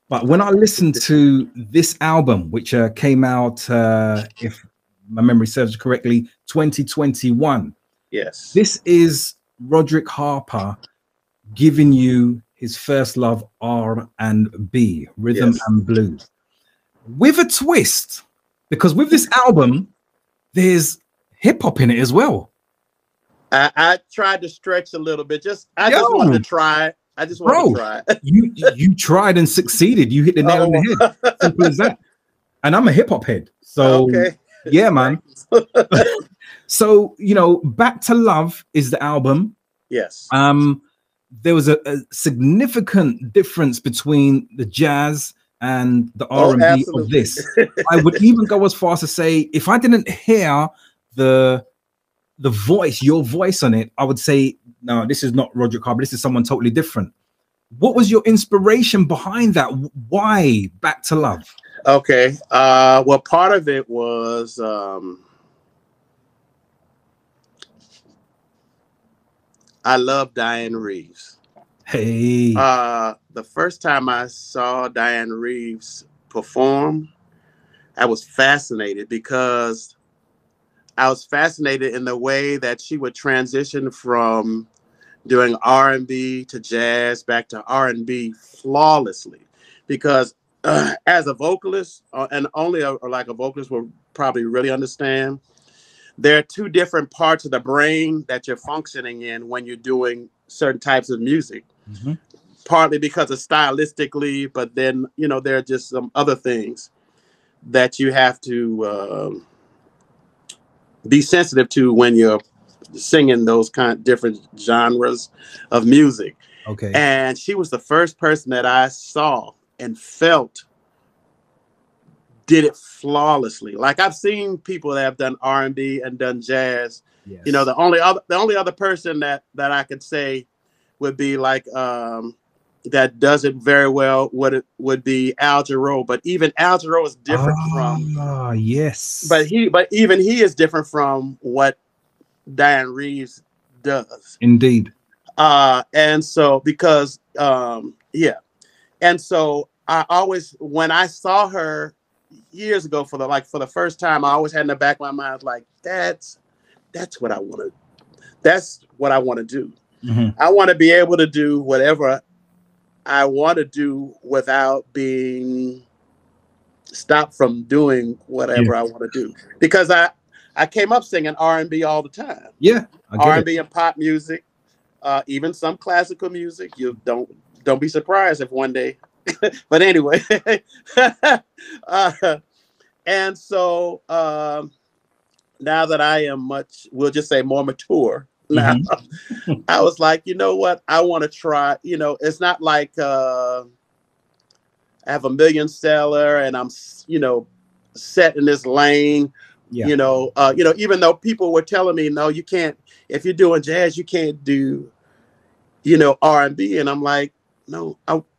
Speaker 2: But when I listened to this album, which came out, if my memory serves correctly, 2021.
Speaker 3: Yes.
Speaker 2: This is Roderick Harper giving you his first love, R&B, rhythm and blues, with a twist, because with this album, there's hip hop in it as well.
Speaker 3: I tried to stretch a little bit. Just wanted to try. I just wanted to try.
Speaker 2: you tried and succeeded. You hit the nail on the head. Simple as that. And I'm a hip hop head, so yeah, man. So, you know, Back to Love is the album.
Speaker 3: Yes.
Speaker 2: There was a significant difference between the jazz and the R&B of this. I would even go as far as to say, if I didn't hear the voice, your voice on it, I would say, no, this is not Roderick Harper. This is someone totally different. What was your inspiration behind that? Why Back to Love?
Speaker 3: Okay. Well, part of it was I love Diane Reeves.
Speaker 2: Hey.
Speaker 3: The first time I saw Diane Reeves perform, I was fascinated, because I was fascinated in the way that she would transition from doing R&B to jazz back to R&B flawlessly. Because as a vocalist, and only a vocalist will probably really understand, there are two different parts of the brain that you're functioning in when you're doing certain types of music. Mm-hmm. Partly because of stylistically, but then, you know, there are just some other things that you have to be sensitive to when you're singing those kind of different genres of music.
Speaker 2: Okay.
Speaker 3: And she was the first person that I saw and felt did it flawlessly. Like, I've seen people that have done R&B and done jazz. Yes. You know, the only other person that I could say would be like that does it very well would be Al Jarreau. But even Al Jarreau is different from
Speaker 2: yes.
Speaker 3: But even he is different from what Diane Reeves does.
Speaker 2: Indeed.
Speaker 3: And so because and so I always, when I saw her years ago for the first time, I always had in the back of my mind, like, that's what I want to do. Mm-hmm. I want to be able to do whatever I want to do without being stopped from doing whatever I want to do, because I came up singing R&B all the time.
Speaker 2: Yeah, I get
Speaker 3: R&B and pop music, even some classical music. You don't be surprised if one day. But anyway, and so now that I am we'll just say more mature now, I was like, you know what? I want to try. You know, it's not like I have a million seller and I'm, set in this lane. Yeah. Even though people were telling me, no, you can't. If you're doing jazz, you can't do, R&B. And I'm like, no,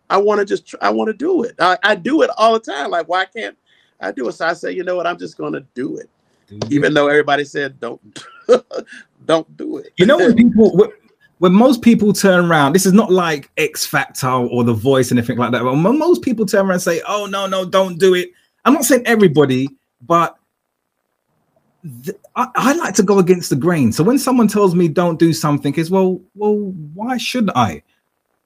Speaker 3: I want to do it. I do it all the time. Like, why can't I do it? So I said, you know what? I'm just going to do it. Even though everybody said, don't do it.
Speaker 2: When most people turn around, this is not like X Factor or The Voice and anything like that. But when most people turn around and say, oh, no, don't do it. I'm not saying everybody, but I like to go against the grain. So when someone tells me don't do something, it's well, why should I?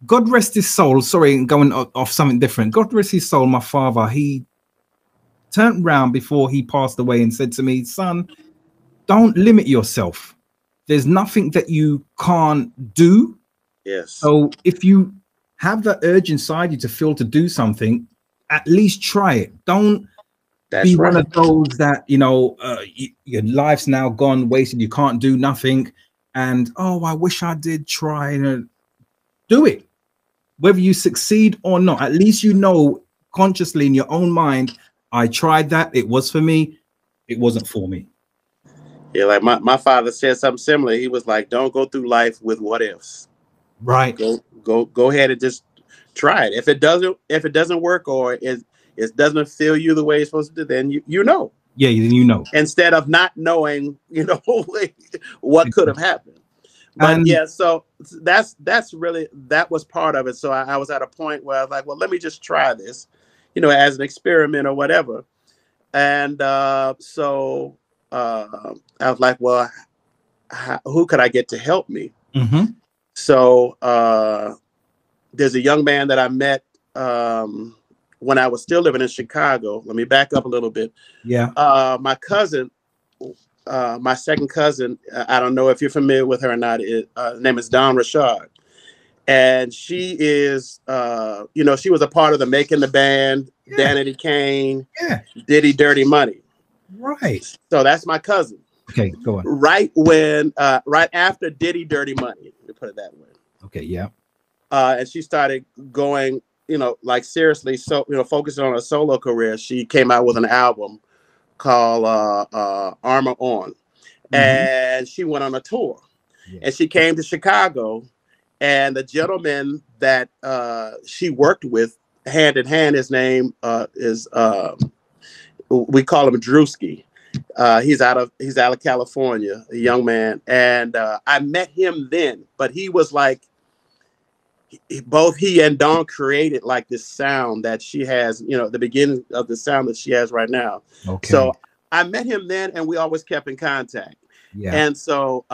Speaker 2: God rest his soul. Sorry, going off something different. God rest his soul. My father, he turned around before he passed away and said to me, son, don't limit yourself. There's nothing that you can't do.
Speaker 3: Yes.
Speaker 2: So if you have that urge inside you to feel to do something, at least try it. Don't be one of those that, your life's now gone, wasted. You can't do nothing. And, I wish I did try. Do it. Whether you succeed or not, at least consciously in your own mind, I tried that. It was for me. It wasn't for me.
Speaker 3: Yeah, like my father said something similar. He was like, don't go through life with what ifs.
Speaker 2: Right.
Speaker 3: Go ahead and just try it. If it doesn't work or it doesn't feel you the way it's supposed to, then you know.
Speaker 2: Yeah, you know.
Speaker 3: Instead of not knowing, what could have happened. But so that was part of it. So I was at a point where I was like, well, let me just try this, as an experiment or whatever. And so I was like, well, who could I get to help me?
Speaker 2: Mm-hmm.
Speaker 3: So there's a young man that I met when I was still living in Chicago. Let me back up a little bit.
Speaker 2: Yeah.
Speaker 3: My cousin, my second cousin, I don't know if you're familiar with her or not. Her name is Dawn Richard. And she is, she was a part of the Making the Band, Danity Kane, Diddy Dirty Money.
Speaker 2: Right.
Speaker 3: So that's my cousin.
Speaker 2: Okay, go on.
Speaker 3: Right after Diddy Dirty Money, let me put it that way.
Speaker 2: Okay, yeah.
Speaker 3: And she started going, seriously, focusing on her solo career. She came out with an album called Armor On. Mm-hmm. And she went on a tour. Yeah. And she came to Chicago. And the gentleman that she worked with, hand in hand, his name is we call him Drewski. He's out of California, a young man, and I met him then. But he was like, both he and Dawn created like this sound that she has, the beginning of the sound that she has right now. Okay. So I met him then, and we always kept in contact. Yeah. And so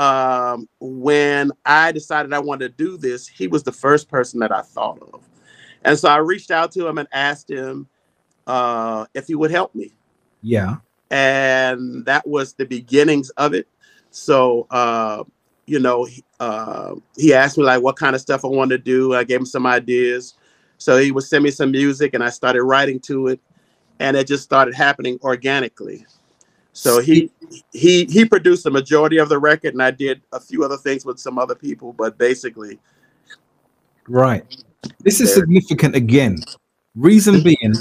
Speaker 3: when I decided I wanted to do this, he was the first person that I thought of. And so I reached out to him and asked him if he would help me.
Speaker 2: Yeah.
Speaker 3: And that was the beginnings of it. So, he asked me like what kind of stuff I wanted to do. I gave him some ideas. So he would send me some music and I started writing to it. And it just started happening organically. So he produced the majority of the record, and I did a few other things with some other people, but basically.
Speaker 2: Right. This is significant again. Reason being,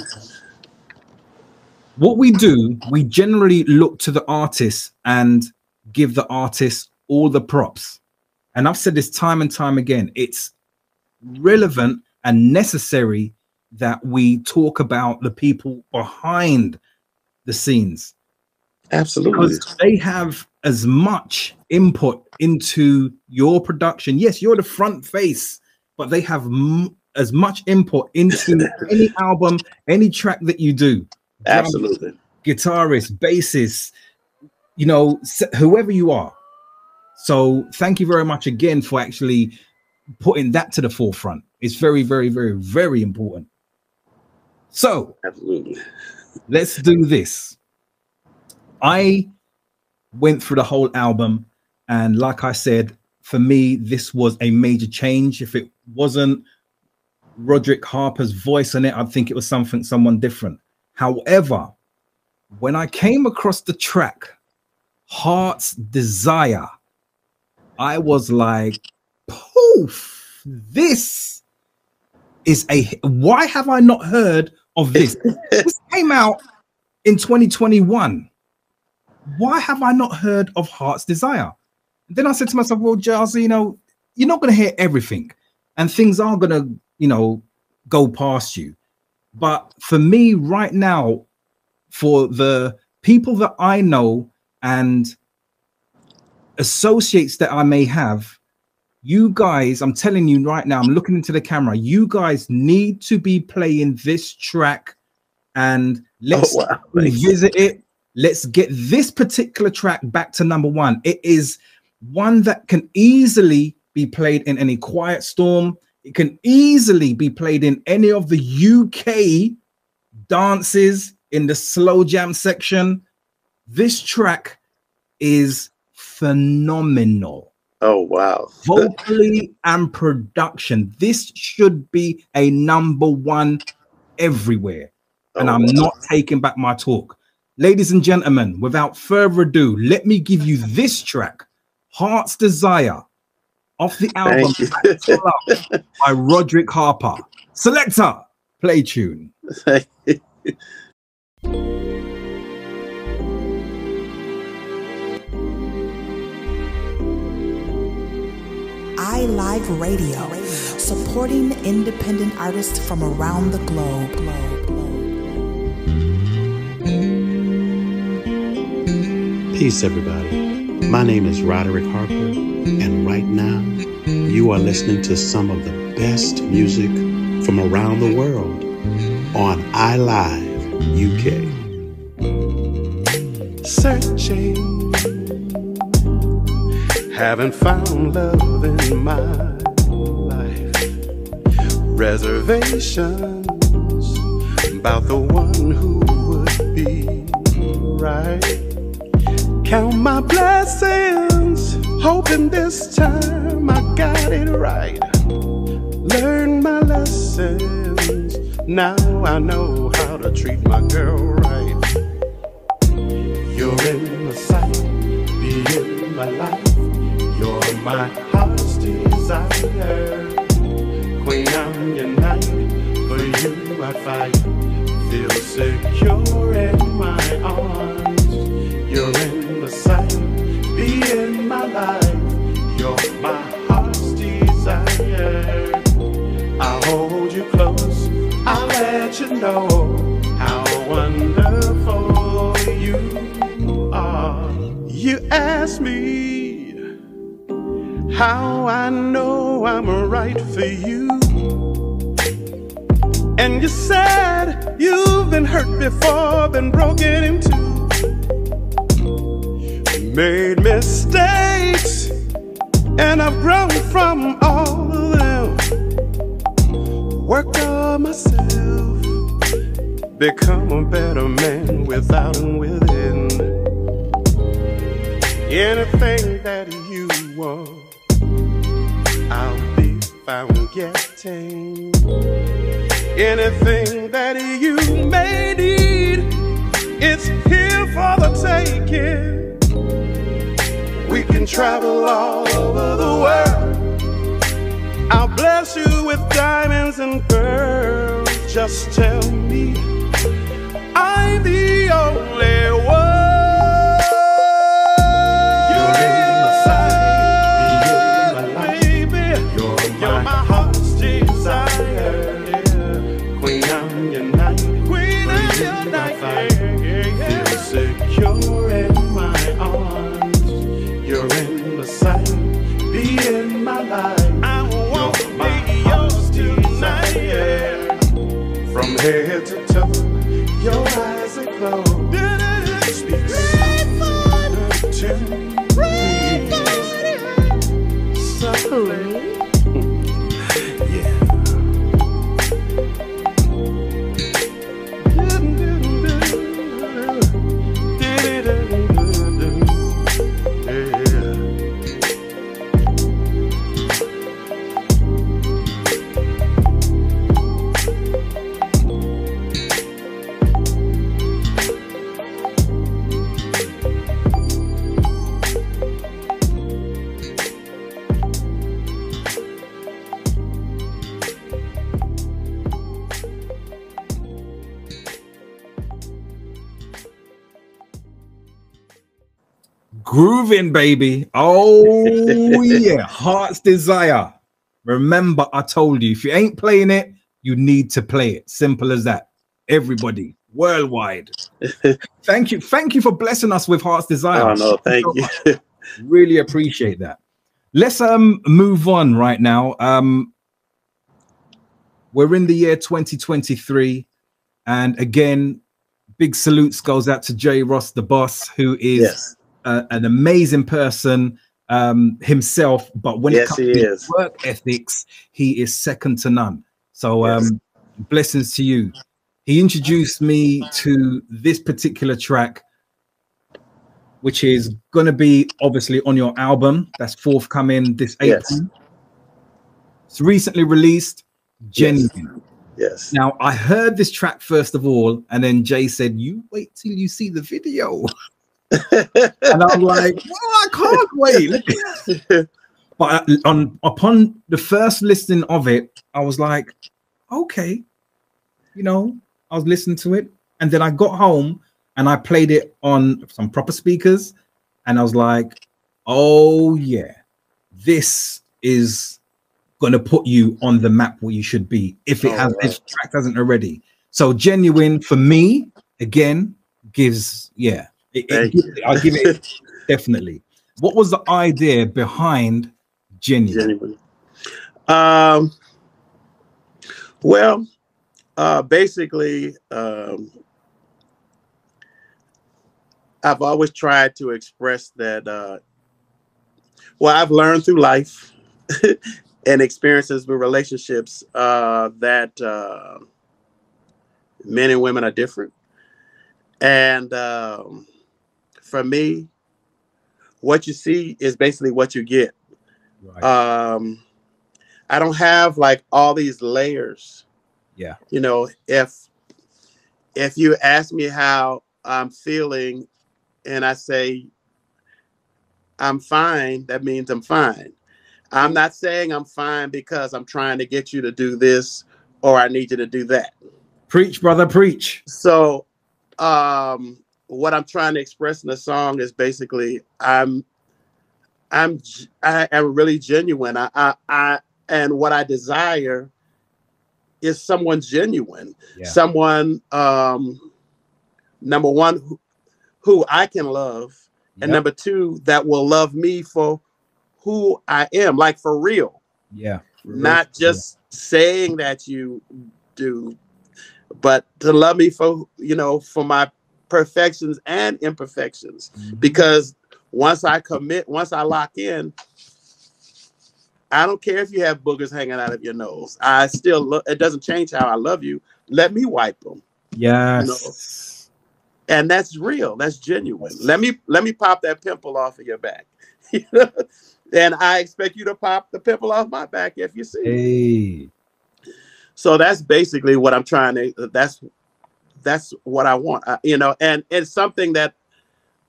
Speaker 2: what we do, we generally look to the artist and give the artist all the props. And I've said this time and time again. It's relevant and necessary that we talk about the people behind the scenes.
Speaker 3: Absolutely.
Speaker 2: Because they have as much input into your production. Yes, you're the front face, but they have as much input into any album, any track that you do.
Speaker 3: Absolutely.
Speaker 2: Guitarist, bassist, whoever you are. So thank you very much again for actually putting that to the forefront. It's very, very, very, very important. So
Speaker 3: Absolutely.
Speaker 2: let's do this. I went through the whole album, and like I said, for me, this was a major change. If it wasn't Roderick Harper's voice in it, I'd think it was someone different. However, when I came across the track Heart's Desire, I was like, poof, this is why have I not heard of this? This came out in 2021. Why have I not heard of Heart's Desire? And then I said to myself, well, Jairzinho, you're not going to hear everything, and things are going to, go past you. But for me right now, for the people that I know and associates that I may have, you guys, I'm telling you right now, I'm looking into the camera, you guys need to be playing this track, and let's revisit it. Let's get this particular track back to #1. It is one that can easily be played in any quiet storm. It can easily be played in any of the UK dances in the slow jam section. This track is phenomenal.
Speaker 3: Oh, wow.
Speaker 2: Vocally and production. This should be a #1 everywhere. And I'm not taking back my talk. Ladies and gentlemen, without further ado, let me give you this track, Heart's Desire, off the album by Roderick Harper. Selector, play tune.
Speaker 6: iLive Radio, supporting independent artists from around the globe.
Speaker 4: Peace, everybody. My name is Roderick Harper, and right now, you are listening to some of the best music from around the world on iLive UK.
Speaker 5: Searching, haven't found love in my life. Reservations about the one who would be right. Count my blessings, hoping this time I got it right. Learn my lessons, now I know how to treat my girl right. You're in my sight, be in my life. You're my heart's desire. Queen, I'm your knight, for you I fight. Feel secure in my arms. You're in my sight, be in my life. You're my heart's desire. I'll hold you close, I'll let you know how wonderful you are. You asked me how I know I'm right for you, and you said you've been hurt before, been broken into, made mistakes, and I've grown from all of them. Worked on myself, become a better man without and within. Anything that you want, I'll be found getting. Anything that you may need, it's here for the taking. We can travel all over the world. I'll bless you with diamonds and pearls. Just tell me I'm the only one. You're in my sight, be in my life, baby. You're my heart's desire. Queen, I'm your knight. Queen, I'm your knight. Feel secure in my arms. You're in my sight, be in my life. I won't be yours tonight. From head to toe, your eyes are closed. Speak to me softly. Yeah.
Speaker 2: Grooving, baby. Oh, yeah. Heart's Desire. Remember, I told you, if you ain't playing it, you need to play it. Simple as that. Everybody, worldwide. Thank you. Thank you for blessing us with Heart's Desire.
Speaker 3: Oh, no, thank you.
Speaker 2: Really appreciate that. Let's move on right now. We're in the year 2023. And again, big salutes goes out to J. Ross, the boss, who is an amazing person himself. But when it comes to work ethics, he is second to none. So blessings to you. He introduced me to this particular track, which is going to be obviously on your album that's forthcoming this April. It's recently released, Genuine.
Speaker 3: Yes.
Speaker 2: Now, I heard this track first of all, and then Jay said, you wait till you see the video. And I'm like, well, I can't wait. But upon the first listening of it, I was like, okay. You know, I was listening to it. And then I got home and I played it on some proper speakers. And I was like, oh, yeah, this is going to put you on the map where you should be if it has, if track hasn't already. So Genuine for me again gives, I'll give it definitely. What was the idea behind Genuine?
Speaker 3: Well, basically, I've always tried to express that. Well, I've learned through life and experiences with relationships that men and women are different. And for me, what you see is basically what you get. Right. I don't have like all these layers.
Speaker 2: Yeah.
Speaker 3: You know, if you ask me how I'm feeling and I say I'm fine, that means I'm fine. I'm not saying I'm fine because I'm trying to get you to do this or I need you to do that.
Speaker 2: Preach, brother, preach.
Speaker 3: So what I'm trying to express in the song is basically I am really genuine. And what I desire is someone genuine, someone number one who I can love, and number two that will love me for who I am, like for real.
Speaker 2: Yeah.
Speaker 3: Not just saying that you do, but to love me for, you know, for my perfections and imperfections. Because once I commit, once I lock in, I don't care if you have boogers hanging out of your nose. I still it doesn't change how I love you. Let me wipe them.
Speaker 2: Yes.
Speaker 3: You know? And that's real. That's genuine. Let me pop that pimple off of your back. And I expect you to pop the pimple off my back if you see it. So that's basically what I'm trying to. That's what I want. You know, and it's something that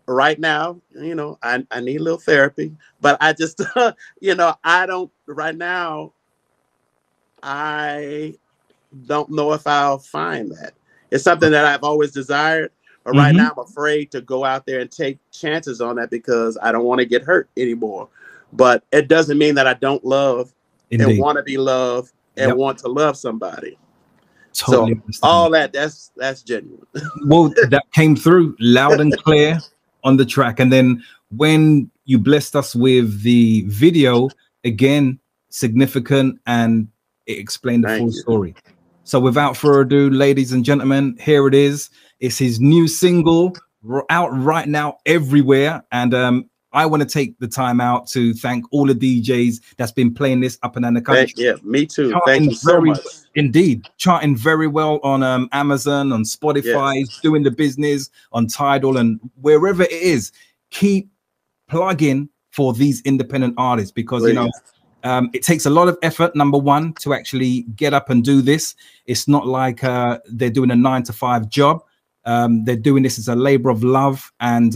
Speaker 3: right now, you know, I need a little therapy, but I just, you know, I don't right now. I don't know if I'll find that. It's something that I've always desired. But right now, I'm afraid to go out there and take chances on that because I don't want to get hurt anymore. But it doesn't mean that I don't love and want to be loved and want to love somebody.
Speaker 2: Totally.
Speaker 3: So all that's genuine.
Speaker 2: Well, that came through loud and clear on the track. And then when you blessed us with the video, again, significant, and it explained the full story. So without further ado, ladies and gentlemen, here it is. It's his new single out right now everywhere. And I want to take the time out to thank all the DJs that's been playing this up and down the country.
Speaker 3: Yeah, me too. Thank you so much.
Speaker 2: Indeed. Charting very well on Amazon, on Spotify, doing the business, on Tidal, and wherever it is. Keep plugging for these independent artists because, you know, it takes a lot of effort, number one, to actually get up and do this. It's not like they're doing a 9-to-5 job. They're doing this as a labor of love, and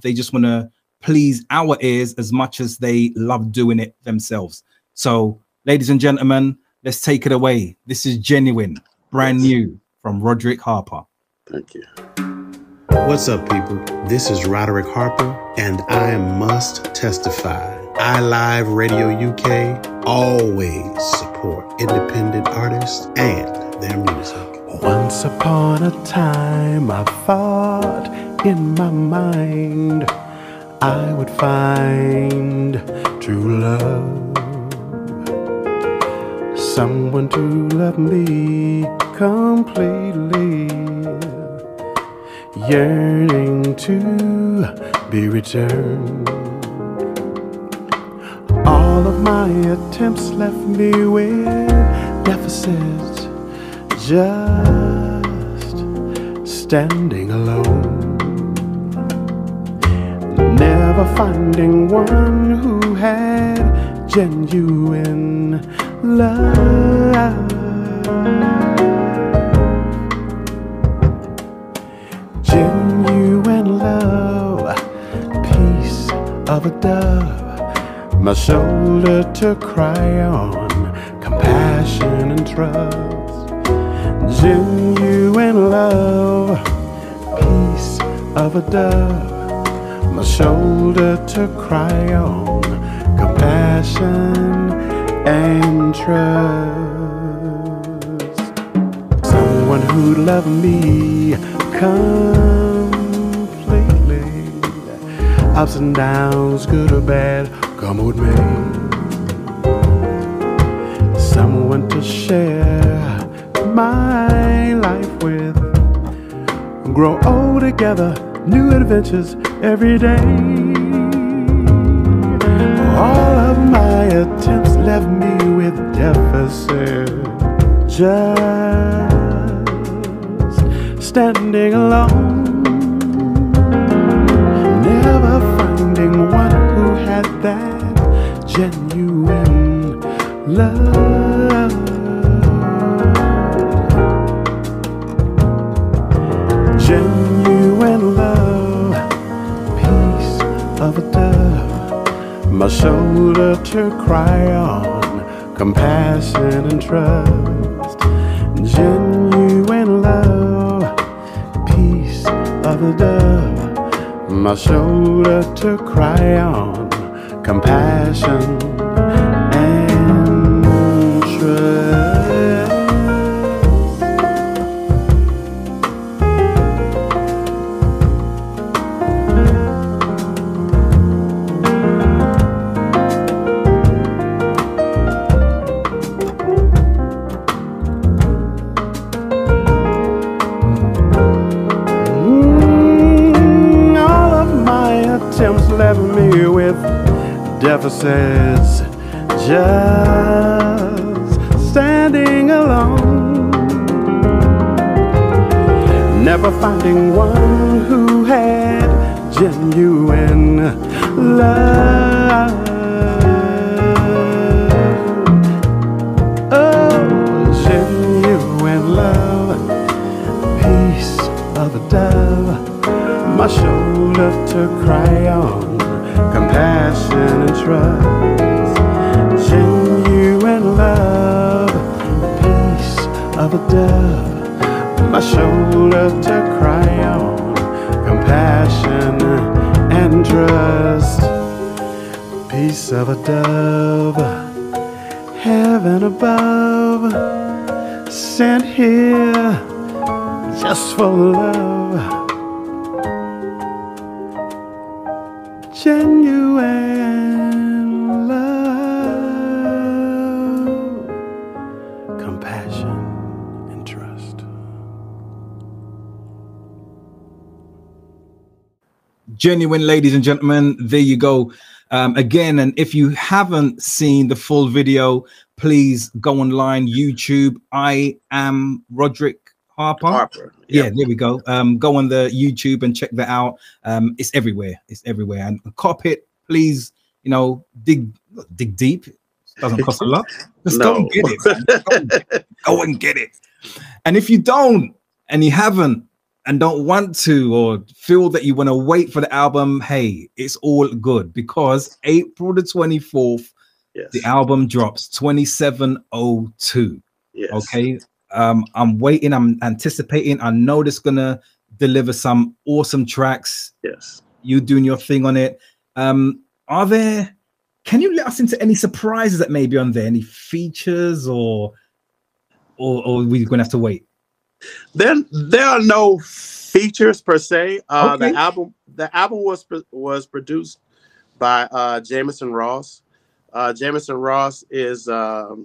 Speaker 2: they just want to please our ears as much as they love doing it themselves. So, ladies and gentlemen, let's take it away. This is Genuine, brand new from Roderick Harper.
Speaker 3: Thank you.
Speaker 4: What's up, people? This is Roderick Harper, and I must testify. iLive Radio UK always support independent artists and their music.
Speaker 5: Once upon a time, I thought in my mind I would find true love, someone to love me completely, yearning to be returned. All of my attempts left me with deficits, just standing alone, never finding one who had genuine love. Genuine love, peace of a dove, my shoulder to cry on, compassion and trust. Genuine love, peace of a dove, my shoulder to cry on, compassion and trust. Someone who loved me completely, ups and downs, good or bad, come with me. Someone to share my life with, grow old together, new adventures every day. All of my attempts left me with deficit, just standing alone, never finding one who had that genuine love. Genuine love, peace of a dove, my shoulder to cry on, compassion and trust. Genuine love, peace of a dove, my shoulder to cry on, compassion and trust. Left me with deficits, just standing alone, never finding one who had genuine love. Oh, genuine love, peace of a dove, my shoulder to cry on, compassion and trust. Genuine love, peace of a dove, my shoulder to cry on, compassion and trust. Peace of a dove, heaven above, sent here just for love. Genuine love, compassion and trust.
Speaker 2: Genuine, ladies and gentlemen, there you go. Again, and if you haven't seen the full video, please go online, YouTube. I am Roderick Harper.
Speaker 3: Yep.
Speaker 2: Yeah, there we go. Go on the YouTube and check that out. It's everywhere. It's everywhere. And cop it, please. You know, dig deep. It doesn't cost a lot. Just go and get it. Man. Go and get it. And if you don't, and you haven't, and don't want to, or feel that you want to wait for the album, hey, it's all good, because April the 24th,
Speaker 3: yes,
Speaker 2: the album drops, 2702.
Speaker 3: Yes.
Speaker 2: Okay. I'm waiting, I'm anticipating. I know there's gonna deliver some awesome tracks.
Speaker 3: Yes.
Speaker 2: You doing your thing on it. Are there? Can you let us into any surprises that may be on there? Any features or we're gonna have to wait?
Speaker 3: Then there are no features per se.
Speaker 2: Okay.
Speaker 3: The album was produced by Jameson Ross. Jameson Ross is a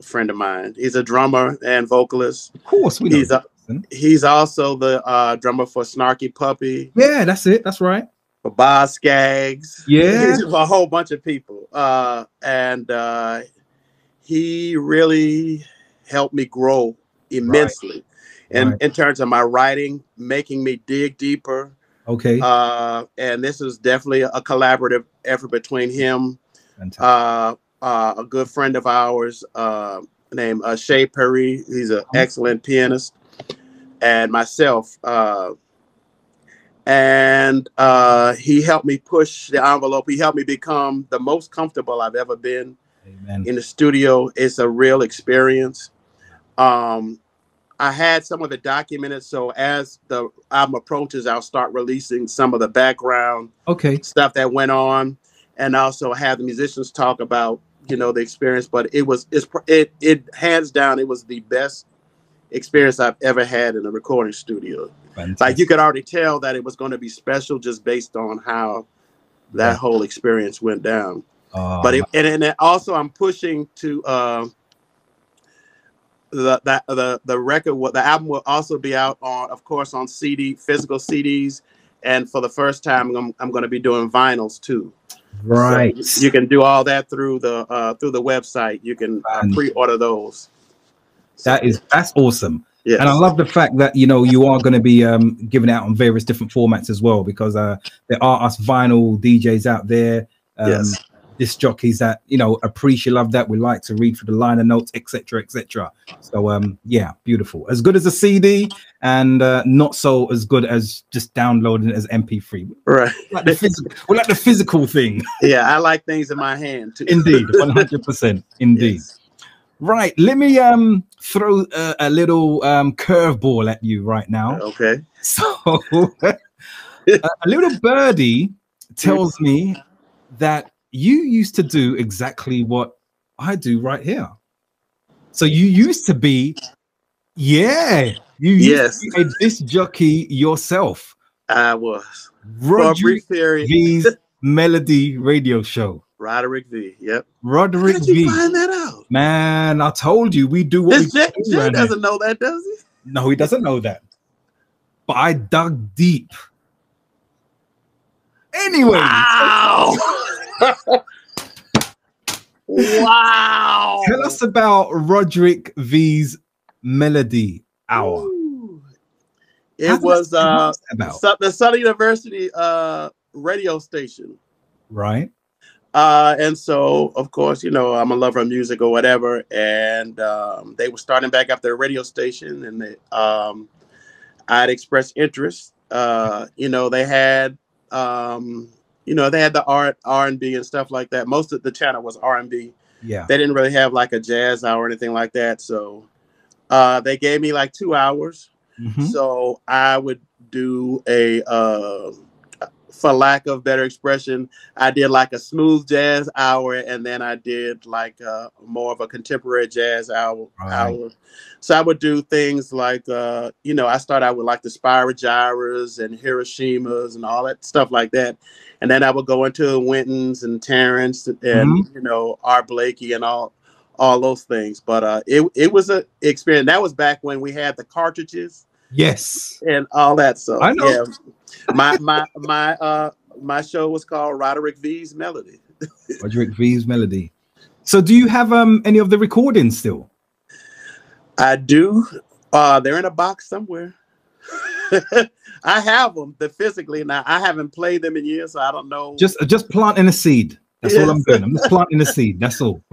Speaker 3: friend of mine. He's a drummer and vocalist.
Speaker 2: Of course, we know.
Speaker 3: He's also the drummer for Snarky Puppy.
Speaker 2: Yeah, that's it. That's right.
Speaker 3: For Boz Skaggs.
Speaker 2: Yeah.
Speaker 3: For a whole bunch of people. And he really helped me grow immensely. Right. In terms of my writing, making me dig deeper.
Speaker 2: Okay.
Speaker 3: And this is definitely a collaborative effort between him, a good friend of ours named Shay Perry. He's an excellent pianist, and myself. And he helped me push the envelope. He helped me become the most comfortable I've ever been.
Speaker 2: Amen. In
Speaker 3: the studio. It's a real experience. I had some of it documented, so as the album approaches, I'll start releasing some of the background stuff that went on, and also have the musicians talk about, you know, the experience. But it hands down, it was the best experience I've ever had in a recording studio. Fantastic. Like, you could already tell that it was going to be special just based on how that whole experience went down. But and also I'm pushing to the record. The album will also be out on, of course, on CD, physical CDs, and for the first time, I'm going to be doing vinyls too.
Speaker 2: Right.
Speaker 3: So you can do all that through the website. You can pre-order those. So,
Speaker 2: that's awesome.
Speaker 3: Yes.
Speaker 2: And I love the fact that, you know, you are going to be giving out on various different formats as well, because there are us vinyl DJs out there. Disc jockeys that, you know, appreciate, love that. We like to read through the liner notes, etc., etc. So yeah, beautiful. As good as a CD, and not so as good as just downloading it as MP3.
Speaker 3: Right.
Speaker 2: We like the physical thing.
Speaker 3: Yeah, I like things in my hand too.
Speaker 2: Indeed, 100%. Indeed. Yes. Right. Let me throw a little curveball at you right now.
Speaker 3: Okay.
Speaker 2: So a little birdie tells me that you used to do exactly what I do right here. So you used to be, you used to be a disc jockey yourself.
Speaker 3: I was.
Speaker 2: Roderick V's Melody Radio Show.
Speaker 3: Roderick V. Yep.
Speaker 2: Roderick
Speaker 3: How did you
Speaker 2: V.
Speaker 3: find that out?
Speaker 2: Man, I told you we do what we do.
Speaker 3: Jay doesn't know that, does he?
Speaker 2: No, he doesn't know that. But I dug deep. Anyway.
Speaker 3: Wow. Wow.
Speaker 2: Tell us about Roderick V's Melody Hour.
Speaker 3: Ooh. It was the Southern University radio station.
Speaker 2: Right.
Speaker 3: And so, of course, you know, I'm a lover of music or whatever. And they were starting back up their radio station, and I'd expressed interest. You know, they had the R&B and stuff like that. Most of the channel was R&B. Yeah. They didn't really have like a jazz hour or anything like that. So they gave me like 2 hours. Mm-hmm. So I would do for lack of better expression, I did like a smooth jazz hour, and then I did like more of a contemporary jazz hour. So I would do things like, you know, I started out with like the Spyro Gyras and Hiroshimas and all that stuff like that. And then I would go into Wintons and Terrence and, you know, R. Blakey and all those things. But it was an experience. That was back when we had the cartridges.
Speaker 2: Yes.
Speaker 3: And all that. So
Speaker 2: I know.
Speaker 3: Yeah, my show was called Roderick V's Melody.
Speaker 2: Roderick V's Melody. So do you have any of the recordings still?
Speaker 3: I do. They're in a box somewhere. I have them physically. Now I haven't played them in years, so I don't know.
Speaker 2: Just planting a seed. That's all I'm doing. I'm just planting a seed. That's all.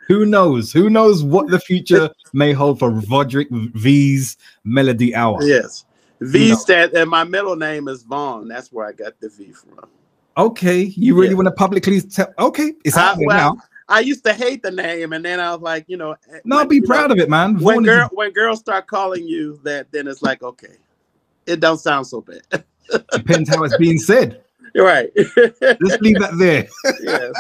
Speaker 2: Who knows? Who knows what the future may hold for Roderick V's Melody Hour?
Speaker 3: Yes. V stands, and my middle name is Vaughn. That's where I got the V from.
Speaker 2: Okay. You really want to publicly tell? Okay. It's out there now.
Speaker 3: I used to hate the name, and then I was like, you know.
Speaker 2: No, be proud of it, man.
Speaker 3: When girls start calling you that, then it's like, okay. it don't sound so bad.
Speaker 2: Depends how it's being said.
Speaker 3: You're right.
Speaker 2: Let's leave that there.
Speaker 3: Yes.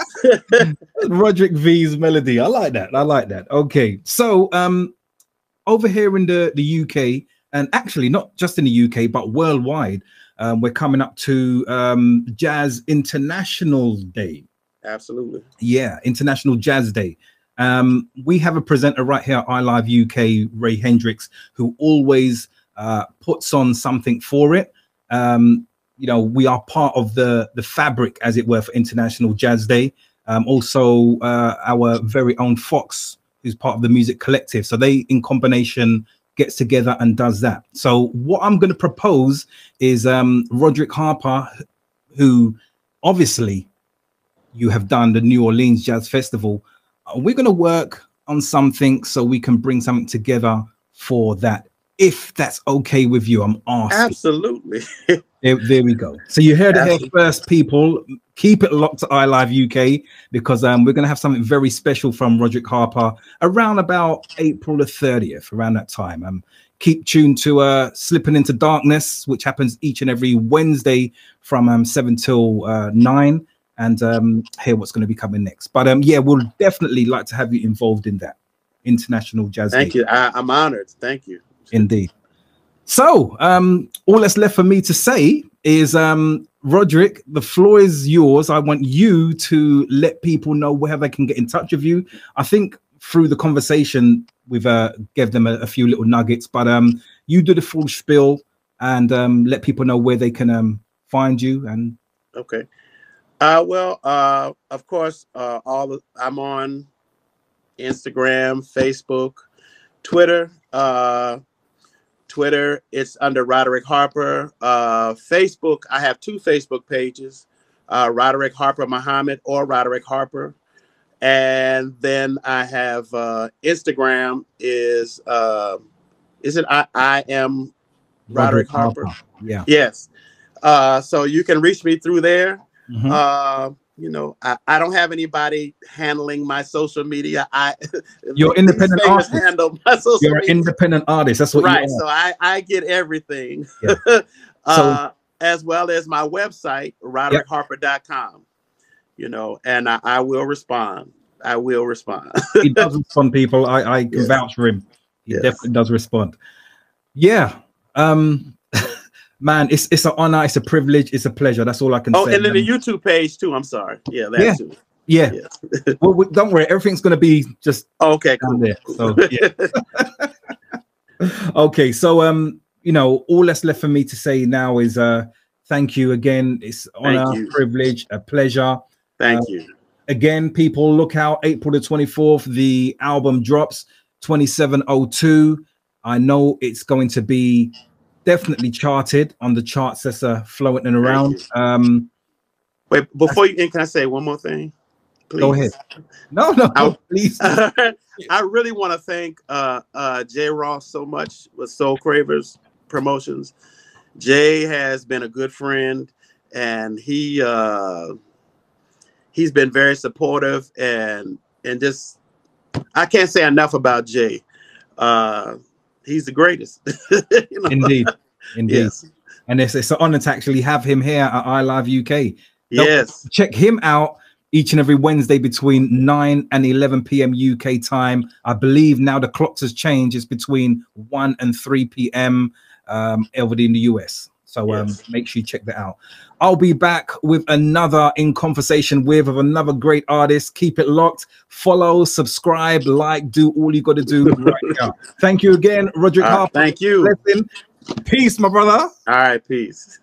Speaker 2: Roderick V's melody. I like that. I like that. Okay. So over here in the UK, and actually not just in the UK, but worldwide, we're coming up to Jazz International Day.
Speaker 3: Absolutely.
Speaker 2: Yeah, International Jazz Day. We have a presenter right here at iLive UK, Ray Hendricks, who always puts on something for it. You know, we are part of the fabric, as it were, for International Jazz Day. Also, our very own Fox, who's part of the Music Collective. So they, in combination, gets together and does that. So what I'm going to propose is Roderick Harper, who obviously you have done the New Orleans Jazz Festival. We're going to work on something so we can bring something together for that. If that's okay with you, I'm asking.
Speaker 3: Absolutely.
Speaker 2: There we go. So you heard it here first, people. Keep it locked to iLive UK, because we're going to have something very special from Roderick Harper around about April the 30th, around that time. Keep tuned to Slipping Into Darkness, which happens each and every Wednesday from 7 till 9, and hear what's going to be coming next. But yeah, we'll definitely like to have you involved in that International Jazz Day.
Speaker 3: Thank you. I'm honored. Thank you.
Speaker 2: Indeed. So all that's left for me to say is, Roderick, the floor is yours. I want you to let people know where they can get in touch with you. I think through the conversation we've gave them a few little nuggets, but you do the full spiel and let people know where they can find you. And
Speaker 3: okay. Well, of course, I'm on Instagram, Facebook, Twitter. Twitter, it's under Roderick Harper. Facebook, I have 2 Facebook pages, Roderick Harper Muhammad or Roderick Harper. And then I have Instagram is it I am Roderick Harper.
Speaker 2: Yeah.
Speaker 3: Yes. So you can reach me through there.
Speaker 2: Mm-hmm.
Speaker 3: You know, I don't have anybody handling my social media.
Speaker 2: You're independent artist.
Speaker 3: Handle my social
Speaker 2: You're
Speaker 3: media.
Speaker 2: an independent artist. That's what
Speaker 3: right.
Speaker 2: you are.
Speaker 3: So I get everything.
Speaker 2: Yeah. So,
Speaker 3: as well as my website, RoderickHarper.com. You know, and I will respond. I will respond.
Speaker 2: He does respond, people. I can vouch for him. He definitely does respond. Yeah. Man, it's an honor, it's a privilege, it's a pleasure. That's all I can say.
Speaker 3: Oh, and then the YouTube page too. I'm sorry. Yeah, that too.
Speaker 2: Yeah. Well, don't worry, everything's gonna be just
Speaker 3: okay, cool.
Speaker 2: There. So yeah. Okay, so you know, all that's left for me to say now is thank you again. It's an honor, privilege, a pleasure.
Speaker 3: Thank you.
Speaker 2: Again, people, look out, April the 24th, the album drops, 2702. I know it's going to be definitely charted on the charts that's floating around.
Speaker 3: Wait, before you end, can I say one more thing? Please?
Speaker 2: Go ahead. No, please.
Speaker 3: I really want to thank Jay Ross so much with Soul Cravers Promotions. Jay has been a good friend, and he's been very supportive, and just I can't say enough about Jay. He's the greatest. You know? Indeed.
Speaker 2: Yes. And it's an honor to actually have him here at iLive UK.
Speaker 3: Yes.
Speaker 2: Check him out each and every Wednesday between 9 and 11 p.m. UK time. I believe now the clocks has changed. It's between 1 and 3 p.m. Over in the US. So make sure you check that out. I'll be back with another In Conversation with another great artist. Keep it locked. Follow, subscribe, like, do all you got to do right now. Thank you again, Roderick Harper.
Speaker 3: Thank you.
Speaker 2: Peace, my brother.
Speaker 3: All right, peace.